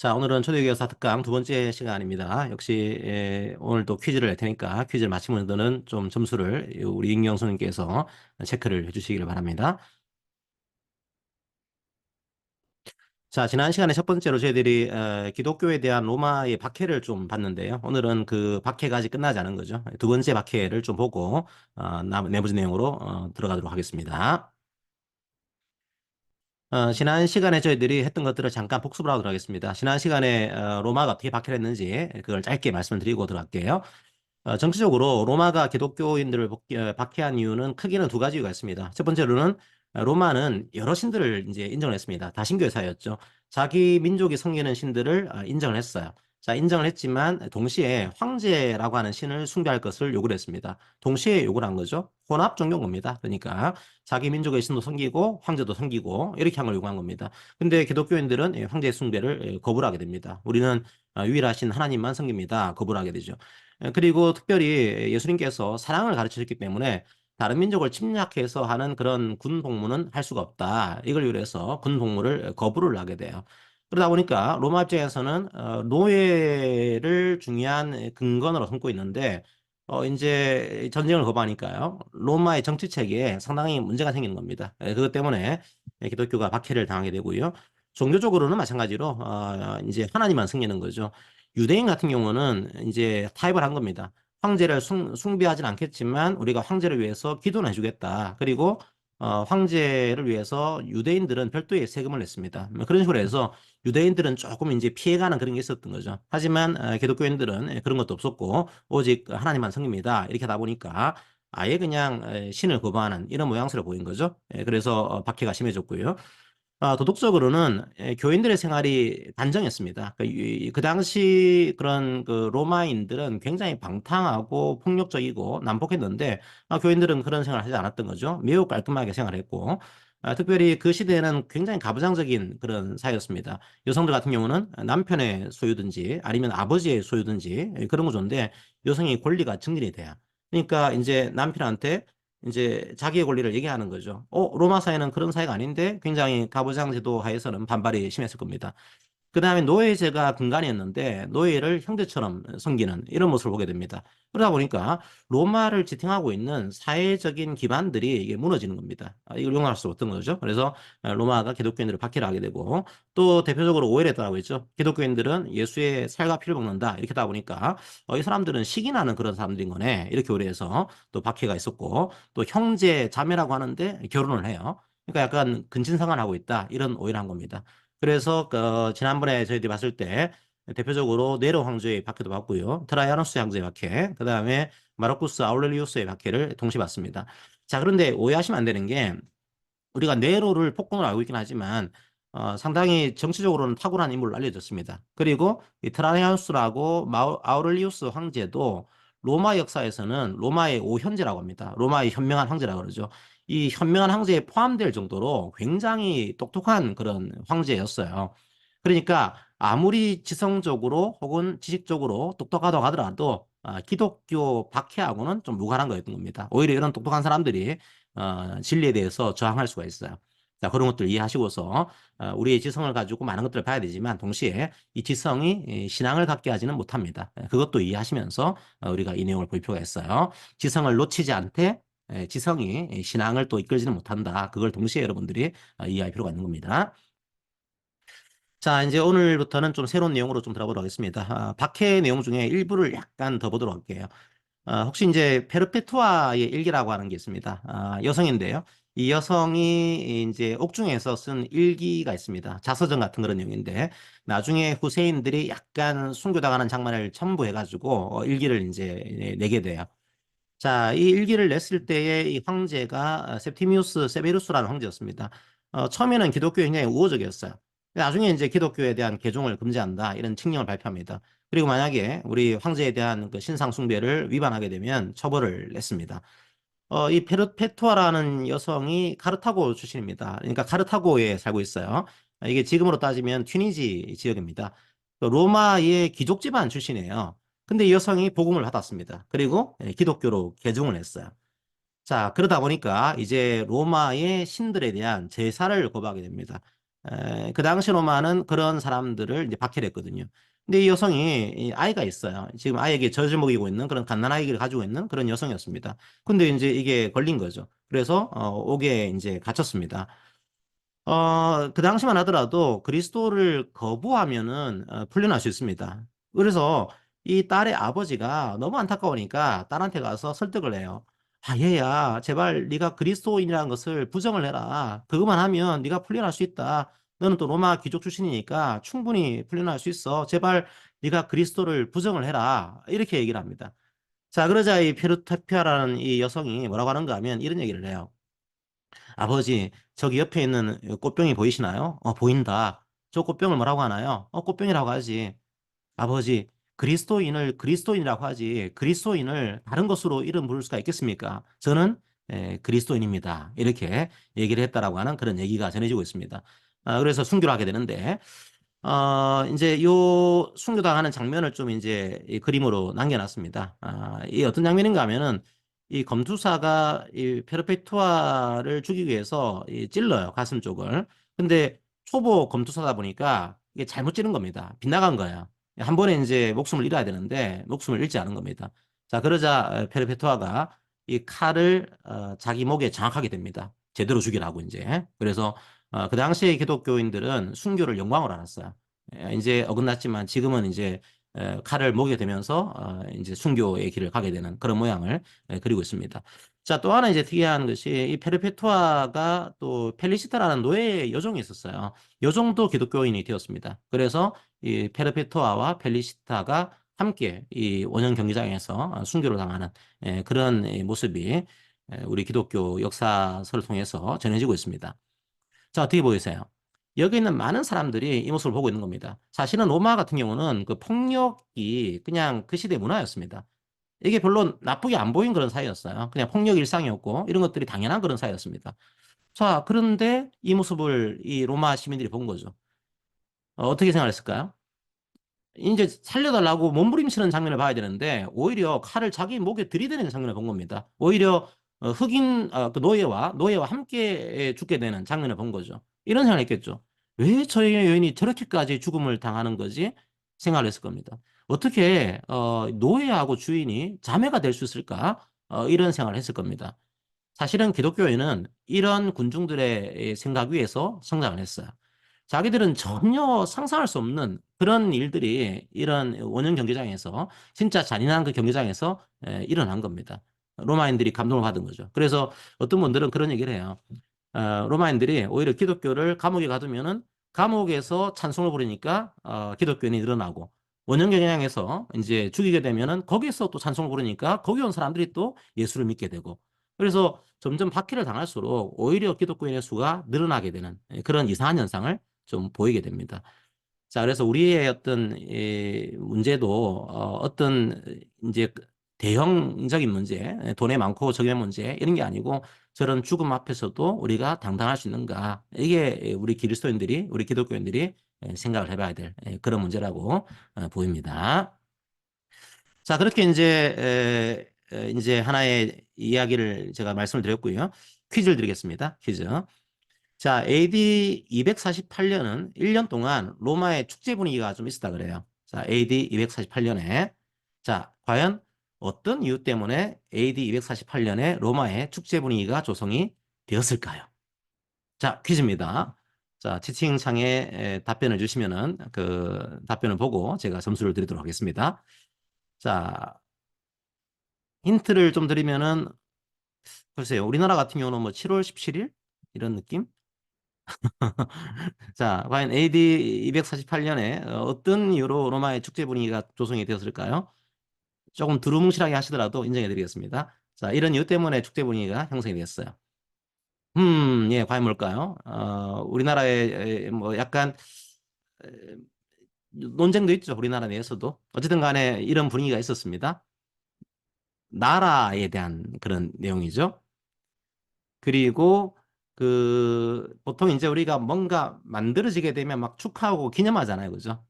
자, 오늘은 초대교사 특강 두 번째 시간입니다. 역시 오늘도 퀴즈를 낼 테니까 퀴즈를 맞히는 분들은 좀 점수를 우리 임경 선생님께서 체크를 해주시기를 바랍니다. 자, 지난 시간에 첫 번째로 저희들이 기독교에 대한 로마의 박해를 좀 봤는데요. 오늘은 그 박해가 아직 끝나지 않은 거죠. 두 번째 박해를 좀 보고 내부지 내용으로 들어가도록 하겠습니다. 지난 시간에 저희들이 했던 것들을 잠깐 복습을 하도록 하겠습니다. 지난 시간에 로마가 어떻게 박해를 했는지 그걸 짧게 말씀을 드리고 들어갈게요. 정치적으로 로마가 기독교인들을 박해한 이유는 크게는 두 가지 이유가 있습니다. 첫 번째로는 로마는 여러 신들을 이제 인정을 했습니다. 다신교의 사회였죠. 자기 민족이 섬기는 신들을 인정을 했어요. 자, 인정을 했지만 동시에 황제라고 하는 신을 숭배할 것을 요구를 했습니다. 동시에 요구를 한 거죠. 혼합 종교인 겁니다. 그러니까 자기 민족의 신도 섬기고 황제도 섬기고 이렇게 한 걸 요구한 겁니다. 근데 기독교인들은 황제의 숭배를 거부를 하게 됩니다. 우리는 유일하신 하나님만 섬깁니다. 거부를 하게 되죠. 그리고 특별히 예수님께서 사랑을 가르치셨기 때문에 다른 민족을 침략해서 하는 그런 군 복무는 할 수가 없다. 이걸 위해서 군 복무를 거부를 하게 돼요. 그러다 보니까 로마 입장에서는 노예를 중요한 근건으로 삼고 있는데 이제 전쟁을 거부하니까요. 로마의 정치 체계에 상당히 문제가 생기는 겁니다. 그것 때문에 기독교가 박해를 당하게 되고요. 종교적으로는 마찬가지로 이제 하나님만 섬기는 거죠. 유대인 같은 경우는 이제 타협을 한 겁니다. 황제를 숭배하진 않겠지만 우리가 황제를 위해서 기도는 해주겠다. 그리고 황제를 위해서 유대인들은 별도의 세금을 냈습니다. 뭐 그런 식으로 해서 유대인들은 조금 이제 피해가는 그런 게 있었던 거죠. 하지만 기독교인들은 그런 것도 없었고 오직 하나님만 섬깁니다. 이렇게 하다 보니까 아예 그냥 신을 거부하는 이런 모양새를 보인 거죠. 그래서 박해가 심해졌고요. 도덕적으로는 교인들의 생활이 단정했습니다. 그 당시 그런 그 로마인들은 굉장히 방탕하고 폭력적이고 난폭했는데 교인들은 그런 생활을 하지 않았던 거죠. 매우 깔끔하게 생활했고 특별히 그 시대에는 굉장히 가부장적인 그런 사회였습니다. 여성들 같은 경우는 남편의 소유든지 아니면 아버지의 소유든지 그런 구조인데 여성의 권리가 증진이 돼요. 그러니까 이제 남편한테 이제 자기의 권리를 얘기하는 거죠. 로마 사회는 그런 사회가 아닌데 굉장히 가부장 제도 하에서는 반발이 심했을 겁니다. 그 다음에 노예제가 근간이었는데 노예를 형제처럼 섬기는 이런 모습을 보게 됩니다. 그러다 보니까 로마를 지탱하고 있는 사회적인 기반들이 이게 무너지는 겁니다. 이걸 용납할 수 없던 거죠. 그래서 로마가 기독교인들을 박해를 하게 되고 또 대표적으로 오해를 했다고 했죠. 기독교인들은 예수의 살과 피를 먹는다 이렇게 하다 보니까 이 사람들은 식인하는 그런 사람들인 거네 이렇게 오해해서 또 박해가 있었고 또 형제 자매라고 하는데 결혼을 해요. 그러니까 약간 근친상간하고 있다 이런 오해를 한 겁니다. 그래서 지난번에 저희들이 봤을 때 대표적으로 네로 황제의 박해도 봤고요. 트라이아누스 황제의 박해, 그다음에 마르쿠스 아울렐리우스의 박해를 동시에 봤습니다. 자, 그런데 오해하시면 안 되는 게 우리가 네로를 폭군으로 알고 있긴 하지만 상당히 정치적으로는 탁월한 인물로 알려졌습니다. 그리고 이 트라이아누스라고 아우렐리우스 황제도 로마 역사에서는 로마의 오현제라고 합니다. 로마의 현명한 황제라고 그러죠. 이 현명한 황제에 포함될 정도로 굉장히 똑똑한 그런 황제였어요. 그러니까 아무리 지성적으로 혹은 지식적으로 똑똑하다고 하더라도 기독교 박해하고는 좀 무관한 거였던 겁니다. 오히려 이런 똑똑한 사람들이 진리에 대해서 저항할 수가 있어요. 자, 그런 것들 이해하시고서 우리의 지성을 가지고 많은 것들을 봐야 되지만 동시에 이 지성이 신앙을 갖게 하지는 못합니다. 그것도 이해하시면서 우리가 이 내용을 볼 필요가 있어요. 지성을 놓치지 않되 지성이 신앙을 또 이끌지는 못한다. 그걸 동시에 여러분들이 이해할 필요가 있는 겁니다. 자, 이제 오늘부터는 좀 새로운 내용으로 좀 들어보도록 하겠습니다. 박해 내용 중에 일부를 약간 더 보도록 할게요. 혹시 이제 페르페투아의 일기라고 하는 게 있습니다. 여성인데요. 이 여성이 이제 옥중에서 쓴 일기가 있습니다. 자서전 같은 그런 내용인데 나중에 후세인들이 약간 순교당하는 장면을 첨부해가지고 일기를 이제 내게 돼요. 자, 이 일기를 냈을 때에 이 황제가 septimius 세베루스라는 황제였습니다. 처음에는 기독교에 굉장히 우호적이었어요. 나중에 이제 기독교에 대한 개종을 금지한다 이런 칙령을 발표합니다. 그리고 만약에 우리 황제에 대한 그 신상 숭배를 위반하게 되면 처벌을 냈습니다. 이 페르페투아라는 여성이 카르타고 출신입니다. 그러니까 카르타고에 살고 있어요. 이게 지금으로 따지면 튀니지 지역입니다. 로마의 귀족 집안 출신이에요. 근데 이 여성이 복음을 받았습니다. 그리고 기독교로 개종을 했어요. 자, 그러다 보니까 이제 로마의 신들에 대한 제사를 거부하게 됩니다. 그 당시 로마는 그런 사람들을 이제 박해를 했거든요. 근데 이 여성이 이 아이가 있어요. 지금 아이에게 젖을 먹이고 있는 그런 갓난아기를 가지고 있는 그런 여성이었습니다. 근데 이제 이게 걸린 거죠. 그래서 옥에 이제 갇혔습니다. 그 당시만 하더라도 그리스도를 거부하면은 풀려날 수 있습니다. 그래서 이 딸의 아버지가 너무 안타까우니까 딸한테 가서 설득을 해요. 아, 얘야, 제발 네가 그리스도인이라는 것을 부정을 해라. 그것만 하면 네가 풀려날 수 있다. 너는 또 로마 귀족 출신이니까 충분히 풀려날 수 있어. 제발 네가 그리스도를 부정을 해라. 이렇게 얘기를 합니다. 자, 그러자 이 페르타피아라는 이 여성이 뭐라고 하는가 하면 이런 얘기를 해요. 아버지, 저기 옆에 있는 꽃병이 보이시나요? 보인다. 저 꽃병을 뭐라고 하나요? 꽃병이라고 하지. 아버지, 그리스도인을 그리스도인이라고 하지. 그리스도인을 다른 것으로 이름 부를 수가 있겠습니까? 저는 그리스도인입니다. 이렇게 얘기를 했다라고 하는 그런 얘기가 전해지고 있습니다. 그래서 순교를 하게 되는데, 이제 요 순교당하는 장면을 좀 이제 이 그림으로 남겨놨습니다. 이 어떤 장면인가 하면은 이 검투사가 이 페르페투아를 죽이기 위해서 이 찔러요, 가슴 쪽을. 근데 초보 검투사다 보니까 이게 잘못 찌른 겁니다. 빗나간 거예요. 한 번에 이제 목숨을 잃어야 되는데 목숨을 잃지 않은 겁니다. 자, 그러자 페르페투아가 이 칼을 자기 목에 장악하게 됩니다. 제대로 죽이라고 이제. 그래서 그 당시에 기독교인들은 순교를 영광으로 알았어요. 이제 어긋났지만 지금은 이제 칼을 먹게 되면서 이제 순교의 길을 가게 되는 그런 모양을 그리고 있습니다. 자, 또 하나 이제 특이한 것이 이 페르페투아가 또 펠리시타라는 노예 여종이 있었어요. 여종도 기독교인이 되었습니다. 그래서 이 페르페투아와 펠리시타가 함께 이 원형 경기장에서 순교를 당하는 그런 모습이 우리 기독교 역사서를 통해서 전해지고 있습니다. 자, 어떻게 보이세요? 여기 있는 많은 사람들이 이 모습을 보고 있는 겁니다. 사실은 로마 같은 경우는 그 폭력이 그냥 그 시대 문화였습니다. 이게 별로 나쁘게 안 보인 그런 사회였어요. 그냥 폭력 일상이었고 이런 것들이 당연한 그런 사회였습니다. 자, 그런데 이 모습을 이 로마 시민들이 본 거죠. 어떻게 생각했을까요? 이제 살려달라고 몸부림치는 장면을 봐야 되는데 오히려 칼을 자기 목에 들이대는 장면을 본 겁니다. 오히려 흑인 그 노예와 함께 죽게 되는 장면을 본 거죠. 이런 생각을 했겠죠. 왜 저 여인이 저렇게까지 죽음을 당하는 거지? 생각을 했을 겁니다. 어떻게 노예하고 주인이 자매가 될 수 있을까? 이런 생각을 했을 겁니다. 사실은 기독교인은 이런 군중들의 생각 위에서 성장을 했어요. 자기들은 전혀 상상할 수 없는 그런 일들이 이런 원형 경기장에서 진짜 잔인한 그 경기장에서 일어난 겁니다. 로마인들이 감동을 받은 거죠. 그래서 어떤 분들은 그런 얘기를 해요. 로마인들이 오히려 기독교를 감옥에 가두면은 감옥에서 찬송을 부르니까 기독교인이 늘어나고 원형 경기장에서 이제 죽이게 되면은 거기서 또 찬송을 부르니까 거기 온 사람들이 또 예수를 믿게 되고 그래서 점점 박해를 당할수록 오히려 기독교인의 수가 늘어나게 되는 그런 이상한 현상을 좀 보이게 됩니다. 자, 그래서 우리의 어떤 문제도 어떤 이제 대형적인 문제, 돈에 많고 적에 문제 이런 게 아니고 저런 죽음 앞에서도 우리가 당당할 수 있는가? 이게 우리 그리스도인들이, 우리 기독교인들이 생각을 해봐야 될 그런 문제라고 보입니다. 자, 그렇게 이제 하나의 이야기를 제가 말씀을 드렸고요. 퀴즈를 드리겠습니다. 퀴즈. 자, AD 248년은 1년 동안 로마의 축제 분위기가 좀 있었다 그래요. 자, AD 248년에. 자, 과연 어떤 이유 때문에 AD 248년에 로마의 축제 분위기가 조성이 되었을까요? 자, 퀴즈입니다. 자, 채팅창에 답변을 주시면은 그 답변을 보고 제가 점수를 드리도록 하겠습니다. 자, 힌트를 좀 드리면은 글쎄요. 우리나라 같은 경우는 뭐 7월 17일 이런 느낌? 자, 과연 AD 248년에 어떤 이유로 로마의 축제 분위기가 조성이 되었을까요? 조금 두루뭉실하게 하시더라도 인정해 드리겠습니다. 자, 이런 이유 때문에 축제 분위기가 형성이 되었어요. 예, 과연 뭘까요? 우리나라에 뭐 약간 에, 논쟁도 있죠. 우리나라 내에서도. 어쨌든 간에 이런 분위기가 있었습니다. 나라에 대한 그런 내용이죠. 그리고 그 보통 이제 우리가 뭔가 만들어지게 되면 막 축하하고 기념하잖아요. 그죠?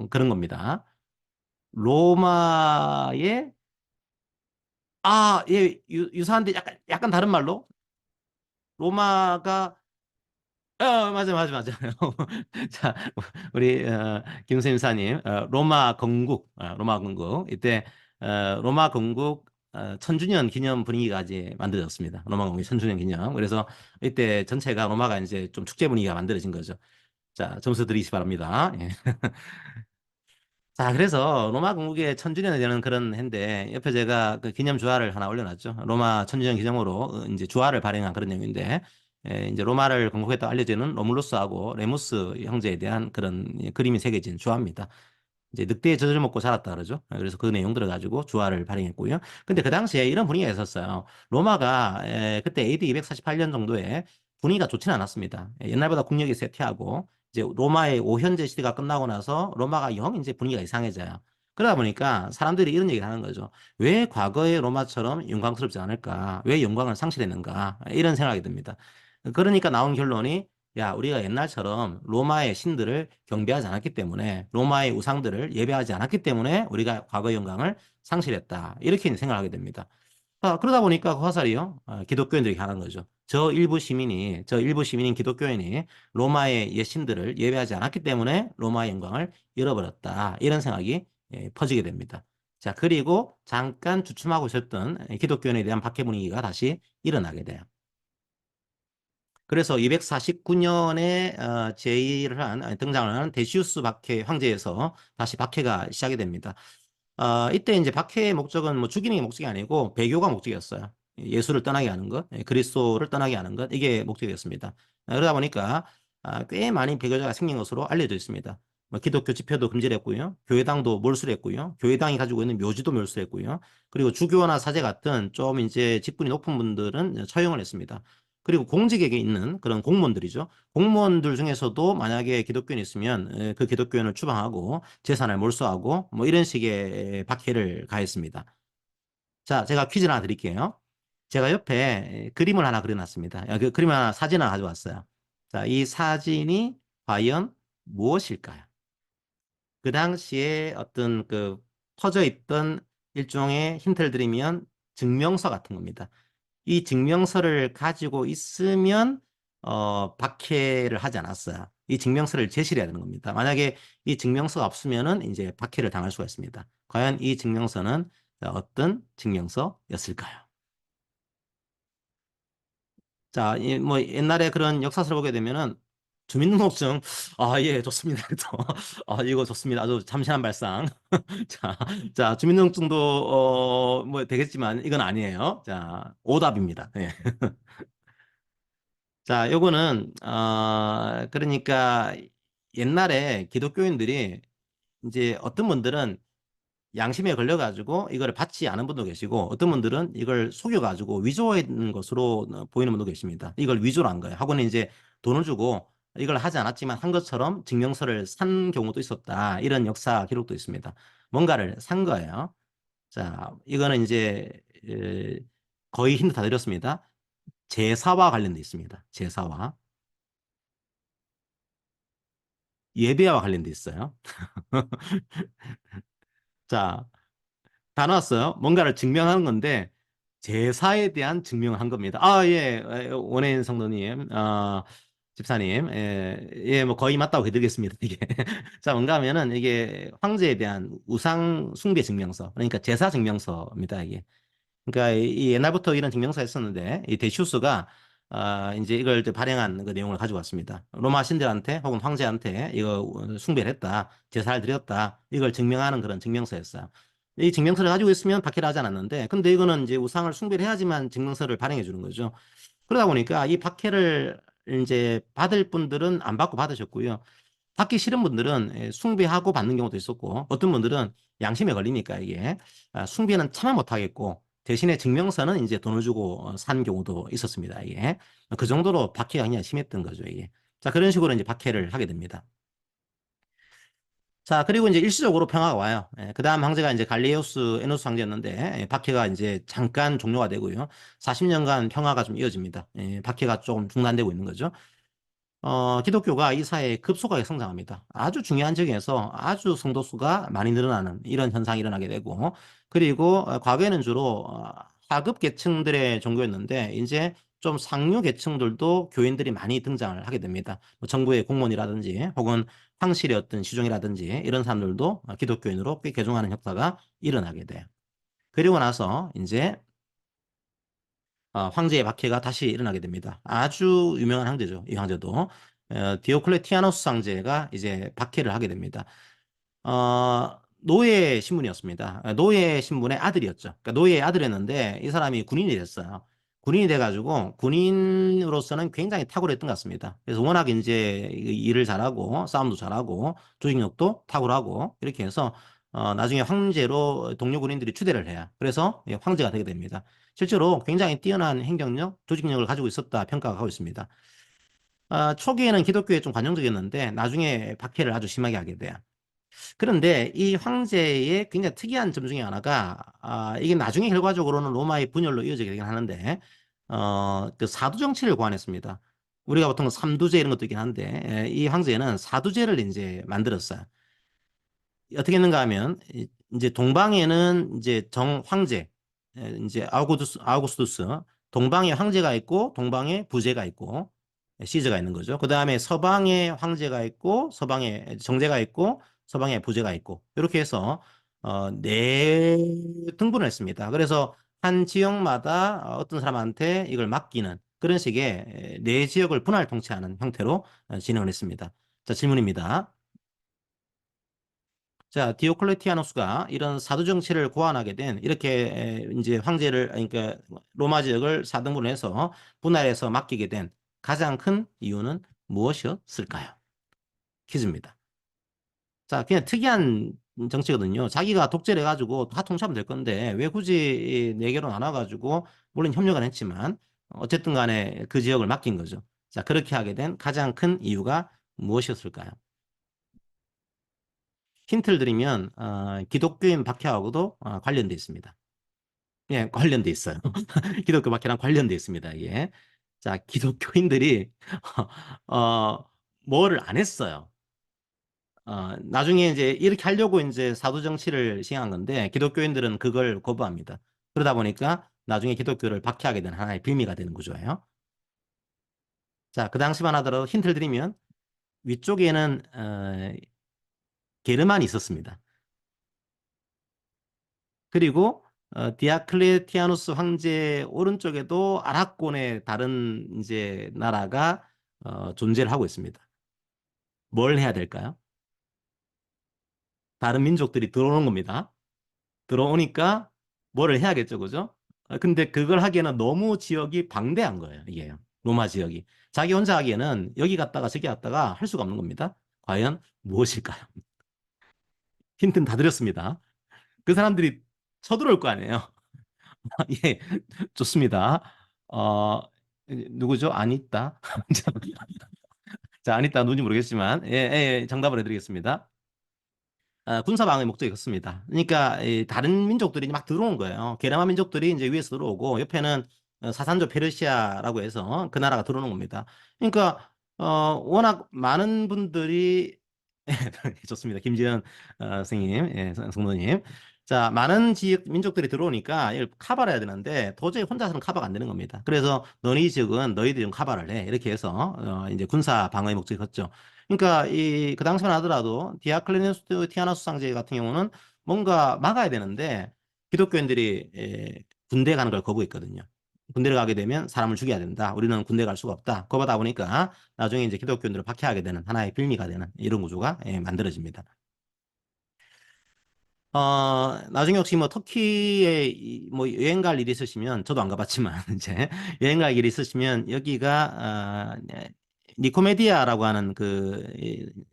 그런 겁니다. 로마의 예, 유사한데 약간 다른 말로 로마가 맞아, 맞아, 맞아. 자, 우리, 김수임사님, 로마 건국. 이때, 로마 건국, 천주년 기념 분위기가 이제 만들어졌습니다. 로마 건국 천주년 기념. 그래서 이때 전체가 로마가 이제 좀 축제 분위기가 만들어진 거죠. 자, 점수 드리시 바랍니다. 예. 자, 그래서 로마 건국의 천주년이 되는 그런 해인데, 옆에 제가 그 기념 주화를 하나 올려놨죠. 로마 천주년 기념으로 이제 주화를 발행한 그런 내용인데, 이제 로마를 건국했다고 알려지는 로물루스하고 레무스 형제에 대한 그런 그림이 새겨진 주화입니다. 이제 늑대의 젖을 먹고 자랐다 그러죠. 그래서 그 내용들을 가지고 주화를 발행했고요. 근데 그 당시에 이런 분위기가 있었어요. 로마가 그때 AD 248년 정도에 분위기가 좋지는 않았습니다. 옛날보다 국력이 쇠퇴하고 이제 로마의 오현제 시대가 끝나고 나서 로마가 영 이제 분위기가 이상해져요. 그러다 보니까 사람들이 이런 얘기를 하는 거죠. 왜 과거의 로마처럼 영광스럽지 않을까? 왜 영광을 상실했는가? 이런 생각이 듭니다. 그러니까 나온 결론이 야, 우리가 옛날처럼 로마의 신들을 경배하지 않았기 때문에, 로마의 우상들을 예배하지 않았기 때문에 우리가 과거의 영광을 상실했다. 이렇게 생각하게 됩니다. 그러다 보니까 그 화살이요, 기독교인들이 가는 거죠. 저 일부 시민인 기독교인이 로마의 옛 신들을 예배하지 않았기 때문에 로마의 영광을 잃어버렸다. 이런 생각이 퍼지게 됩니다. 자, 그리고 잠깐 주춤하고 있었던 기독교인에 대한 박해 분위기가 다시 일어나게 돼요. 그래서 249년에 제의를 한 등장을 한 데시우스 박해 황제에서 다시 박해가 시작이 됩니다. 이때 이제 박해의 목적은 뭐 죽이는 게 목적이 아니고 배교가 목적이었어요. 예수를 떠나게 하는 것, 그리스도를 떠나게 하는 것, 이게 목적이었습니다. 그러다 보니까 꽤 많은 배교자가 생긴 것으로 알려져 있습니다. 뭐 기독교 집회도 금지했고요. 교회당도 몰수했고요. 교회당이 가지고 있는 묘지도 몰수했고요. 그리고 주교나 사제 같은 좀 이제 직분이 높은 분들은 처형을 했습니다. 그리고 공직에 있는 그런 공무원들이죠. 공무원들 중에서도 만약에 기독교인이 있으면 그 기독교인을 추방하고 재산을 몰수하고 뭐 이런 식의 박해를 가했습니다. 자, 제가 퀴즈를 하나 드릴게요. 제가 옆에 그림을 하나 그려놨습니다. 그 그림 하나, 사진을 하나 가져왔어요. 자, 이 사진이 과연 무엇일까요? 그 당시에 어떤 그 퍼져 있던 일종의 힌트를 드리면 증명서 같은 겁니다. 이 증명서를 가지고 있으면 박해를 하지 않았어요. 이 증명서를 제시를 해야 되는 겁니다. 만약에 이 증명서가 없으면은 이제 박해를 당할 수가 있습니다. 과연 이 증명서는 어떤 증명서였을까요? 자, 뭐 옛날에 그런 역사서를 보게 되면은 주민등록증, 예, 좋습니다. 또, 이거 좋습니다. 아주 참신한 발상. 자, 주민등록증도 뭐 되겠지만 이건 아니에요. 자, 오답입니다. 예. 자, 요거는 그러니까 옛날에 기독교인들이 이제 어떤 분들은 양심에 걸려가지고 이걸 받지 않은 분도 계시고 어떤 분들은 이걸 속여가지고 위조했는 것으로 보이는 분도 계십니다. 이걸 위조를 한 거예요. 학원에 이제 돈을 주고 이걸 하지 않았지만 한 것처럼 증명서를 산 경우도 있었다. 이런 역사 기록도 있습니다. 뭔가를 산 거예요. 자, 이거는 이제 에, 거의 힌트 다 드렸습니다. 제사와 관련돼 있습니다. 제사와. 예배와 관련돼 있어요. 자, 다 나왔어요. 뭔가를 증명하는 건데 제사에 대한 증명을 한 겁니다. 예, 원혜인 성도님, 집사님, 뭐 거의 맞다고 해드리겠습니다. 이게 자, 뭔가 하면은 이게 황제에 대한 우상 숭배 증명서, 그러니까 제사 증명서입니다. 이게. 그러니까 이 옛날부터 이런 증명서가 있었는데 이 데시우스가 이제 이걸 이제 발행한 그 내용을 가지고 왔습니다. 로마 신들한테 혹은 황제한테 이거 숭배를 했다, 제사를 드렸다, 이걸 증명하는 그런 증명서였어요. 이 증명서를 가지고 있으면 박해를 하지 않았는데, 근데 이거는 이제 우상을 숭배를 해야지만 증명서를 발행해 주는 거죠. 그러다 보니까 이 박해를 이제 받을 분들은 안 받고 받으셨고요. 받기 싫은 분들은 숭배하고 받는 경우도 있었고 어떤 분들은 양심에 걸리니까 이게 숭배는 차마 못하겠고 대신에 증명서는 이제 돈을 주고 산 경우도 있었습니다. 이게 그 정도로 박해가 그냥 심했던 거죠. 이게 자 그런 식으로 이제 박해를 하게 됩니다. 자 그리고 이제 일시적으로 평화가 와요. 그 다음 황제가 이제 갈리우스 에노스 황제였는데 박해가 이제 잠깐 종료가 되고요. 40년간 평화가 좀 이어집니다. 박해가 조금 중단되고 있는 거죠. 기독교가 이 사회에 급속하게 성장합니다. 아주 중요한 지역에서 아주 성도수가 많이 늘어나는 이런 현상이 일어나게 되고, 그리고 과거에는 주로 하급 계층들의 종교였는데, 이제 좀 상류 계층들도 교인들이 많이 등장을 하게 됩니다. 뭐 정부의 공무원이라든지 혹은 황실의 어떤 시종이라든지 이런 사람들도 기독교인으로 꽤 개종하는 역사가 일어나게 돼요. 그리고 나서 이제 황제의 박해가 다시 일어나게 됩니다. 아주 유명한 황제죠. 이 황제도. 디오클레티아노스 황제가 이제 박해를 하게 됩니다. 노예 신분이었습니다. 노예 신분의 아들이었죠. 그러니까 노예의 아들이었는데 이 사람이 군인이 됐어요. 군인이 돼가지고 군인으로서는 굉장히 탁월했던 것 같습니다. 그래서 워낙 이제 일을 잘하고 싸움도 잘하고 조직력도 탁월하고 이렇게 해서 나중에 황제로 동료 군인들이 추대를 해요. 그래서 황제가 되게 됩니다. 실제로 굉장히 뛰어난 행정력, 조직력을 가지고 있었다 평가가 하고 있습니다. 초기에는 기독교에 좀 관용적이었는데 나중에 박해를 아주 심하게 하게 돼요. 그런데 이 황제의 굉장히 특이한 점 중에 하나가 이게 나중에 결과적으로는 로마의 분열로 이어지게 되긴 하는데 그 사두 정치를 고안했습니다. 우리가 보통 삼두제 이런 것도 있긴 한데 이 황제는 사두제를 이제 만들었어요. 어떻게 했는가 하면 이제 동방에는 이제 정 황제 이제 아우구스투스 동방에 황제가 있고 동방에 부제가 있고 시즈가 있는 거죠. 그 다음에 서방에 황제가 있고 서방에 정제가 있고 서방에 부제가 있고 이렇게 해서 네 등분을 했습니다. 그래서 한 지역마다 어떤 사람한테 이걸 맡기는 그런 식의 네 지역을 분할 통치하는 형태로 진행을 했습니다. 자, 질문입니다. 자, 디오클레티아누스가 이런 사도 정치를 고안하게 된 이렇게 이제 황제를 그러니까 로마 지역을 4등분을 해서 분할해서 맡기게 된 가장 큰 이유는 무엇이었을까요? 퀴즈입니다. 자, 그냥 특이한 정치거든요. 자기가 독재를 해가지고 다 통치하면 될 건데 왜 굳이 네 개로 나눠가지고 물론 협력은 했지만 어쨌든 간에 그 지역을 맡긴 거죠. 자, 그렇게 하게 된 가장 큰 이유가 무엇이었을까요? 힌트를 드리면 기독교인 박해하고도 관련돼 있습니다. 예, 관련돼 있어요. 기독교 박해랑 관련돼 있습니다. 이게. 자, 기독교인들이 어, 뭐를 안 했어요. 나중에 이제 이렇게 하려고 이제 사도 정치를 시행한 건데 기독교인들은 그걸 거부합니다. 그러다 보니까 나중에 기독교를 박해하게 되는 하나의 빌미가 되는 구조예요. 자, 그 당시만 하더라도 힌트를 드리면 위쪽에는 게르만이 있었습니다. 그리고 디아클레티아누스 황제 오른쪽에도 아라곤의 다른 이제 나라가 존재를 하고 있습니다. 뭘 해야 될까요? 다른 민족들이 들어오는 겁니다. 들어오니까 뭐를 해야겠죠, 그죠? 근데 그걸 하기에는 너무 지역이 방대한 거예요, 이게. 로마 지역이. 자기 혼자 하기에는 여기 갔다가 저기 갔다가 할 수가 없는 겁니다. 과연 무엇일까요? 힌트는 다 드렸습니다. 그 사람들이 쳐들어올 거 아니에요. 예, 좋습니다. 어, 누구죠? 아니따. 자, 아니따 누군지 모르겠지만, 예, 예, 예, 정답을 해드리겠습니다. 군사 방어의 목적이 컸습니다. 그러니까 다른 민족들이 막 들어온 거예요. 게르만 민족들이 이제 위에서 들어오고 옆에는 사산조 페르시아라고 해서 그 나라가 들어오는 겁니다. 그러니까 워낙 많은 분들이 좋습니다. 김지현 선생님, 예, 성도님. 자, 많은 지역 민족들이 들어오니까 이걸 커버를 해야 되는데 도저히 혼자서는 커버가 안 되는 겁니다. 그래서 너희 지역은 너희들이 좀 커버를 해. 이렇게 해서 이제 군사 방어의 목적이 컸죠. 그러니까 이 그 당시만 하더라도 디아클레니우스 티아나수 상제 같은 경우는 뭔가 막아야 되는데 기독교인들이 군대 가는 걸 거부했거든요. 군대를 가게 되면 사람을 죽여야 된다. 우리는 군대 갈 수가 없다. 거부하다 보니까 나중에 이제 기독교인들을 박해하게 되는 하나의 빌미가 되는 이런 구조가 만들어집니다. 나중에 혹시 뭐 터키에 뭐 여행 갈 일이 있으시면 저도 안 가봤지만 이제 여행 갈 일이 있으시면 여기가 니코메디아라고 하는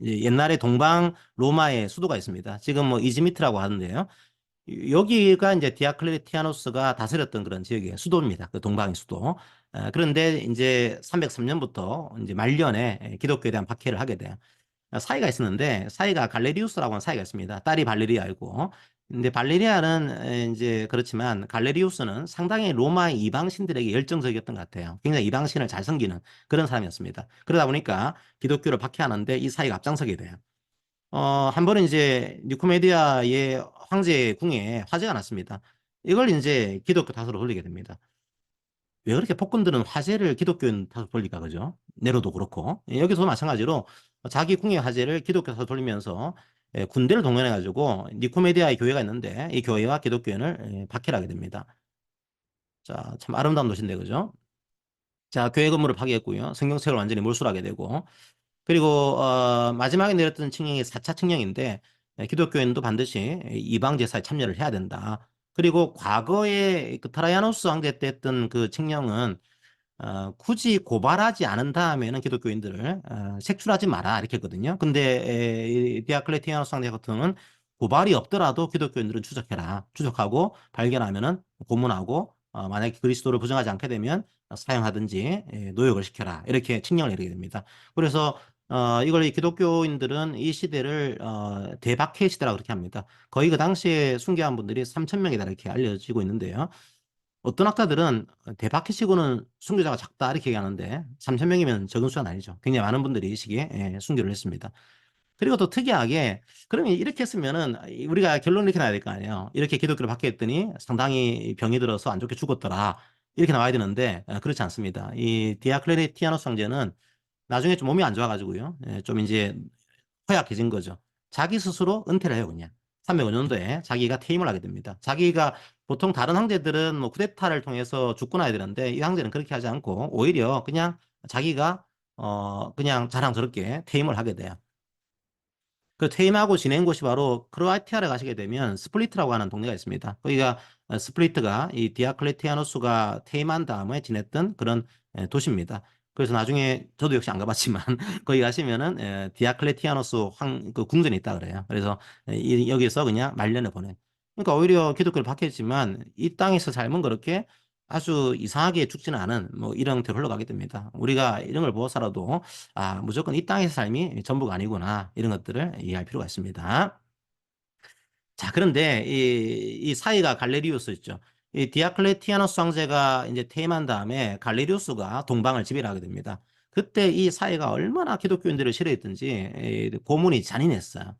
옛날에 동방 로마의 수도가 있습니다. 지금 뭐 이즈미트라고 하는데요. 여기가 이제 디아클레티아노스가 다스렸던 그런 지역이에요. 수도입니다. 그 동방의 수도. 그런데 이제 303년부터 이제 말년에 기독교에 대한 박해를 하게 돼요. 사이가 있었는데 사이가 갈레리우스라고 하는 사이가 있습니다. 딸이 발레리아이고. 근데 발레리아는 이제 그렇지만 갈레리우스는 상당히 로마 이방신들에게 열정적이었던 것 같아요. 굉장히 이방신을 잘 섬기는 그런 사람이었습니다. 그러다 보니까 기독교를 박해하는데 이 사이가 앞장서게 돼요. 한 번은 이제 니코메디아의 황제 궁에 화재가 났습니다. 이걸 이제 기독교 탓으로 돌리게 됩니다. 왜 그렇게 폭군들은 화제를 기독교인 탓으로 돌릴까, 그죠? 네로도 그렇고. 여기서 마찬가지로 자기 궁의 화제를 기독교 탓으로 돌리면서 군대를 동원해가지고 니코메디아의 교회가 있는데 이 교회와 기독교인을 박해를 하게 됩니다. 자, 참 아름다운 도시인데, 그죠? 자, 교회 건물을 파괴했고요. 성경책을 완전히 몰수하게 되고, 그리고 마지막에 내렸던 칙령이 4차 칙령인데 기독교인도 반드시 이방 제사에 참여를 해야 된다. 그리고 과거에 그 트라이아노스 황제 때 했던 그 칙령은 굳이 고발하지 않은 다음에는 기독교인들을 색출하지 마라 이렇게 했거든요. 근데 이 디아클레티아노스 상대 같은 경우는 고발이 없더라도 기독교인들은 추적해라. 추적하고 발견하면은 고문하고 만약에 그리스도를 부정하지 않게 되면 사형하든지 노역을 시켜라. 이렇게 칙령을 내리게 됩니다. 그래서 이걸 이 기독교인들은 이 시대를 대박해 시대라고 그렇게 합니다. 거의 그 당시에 순교한 분들이 3천 명이다 이렇게 알려지고 있는데요. 어떤 학자들은 대박해치고는 순교자가 작다 이렇게 얘기하는데 3천 명이면 적은 수는 아니죠. 굉장히 많은 분들이 이 시기에 순교를 했습니다. 그리고 또 특이하게 그러면 이렇게 했으면은 우리가 결론을 이렇게 나야 될 거 아니에요. 이렇게 기독교를 받게 했더니 상당히 병이 들어서 안 좋게 죽었더라. 이렇게 나와야 되는데 그렇지 않습니다. 이 디아클레티아노스 황제는 나중에 좀 몸이 안 좋아가지고요. 좀 이제 허약해진 거죠. 자기 스스로 은퇴를 해요, 그냥. 305년도에 자기가 퇴임을 하게 됩니다. 자기가 보통 다른 황제들은 뭐 쿠데타를 통해서 죽고 나야 되는데 이 황제는 그렇게 하지 않고 오히려 그냥 자기가 그냥 자랑스럽게 퇴임을 하게 돼요. 그 퇴임하고 지낸 곳이 바로 크로아티아를 가시게 되면 스플리트라고 하는 동네가 있습니다. 거기가 스플리트가 이 디아클레티아누스가 퇴임한 다음에 지냈던 그런 도시입니다. 그래서 나중에 저도 역시 안 가봤지만 거기 가시면은 디아클레티아누스 그 궁전이 있다 그래요. 그래서 여기서 그냥 말년을 보내. 그러니까 오히려 기독교를 박했지만 이 땅에서 삶은 그렇게 아주 이상하게 죽지는 않은 뭐 이런 형태로 흘러가게 됩니다. 우리가 이런 걸 보고서라도 무조건 이 땅의 삶이 전부가 아니구나. 이런 것들을 이해할 필요가 있습니다. 자, 그런데 이 사이가 갈레리우스 있죠. 이 디아클레티아노스 황제가 이제 퇴임한 다음에 갈레리우스가 동방을 지배하게 됩니다. 그때 이 사이가 얼마나 기독교인들을 싫어했든지 고문이 잔인했어요.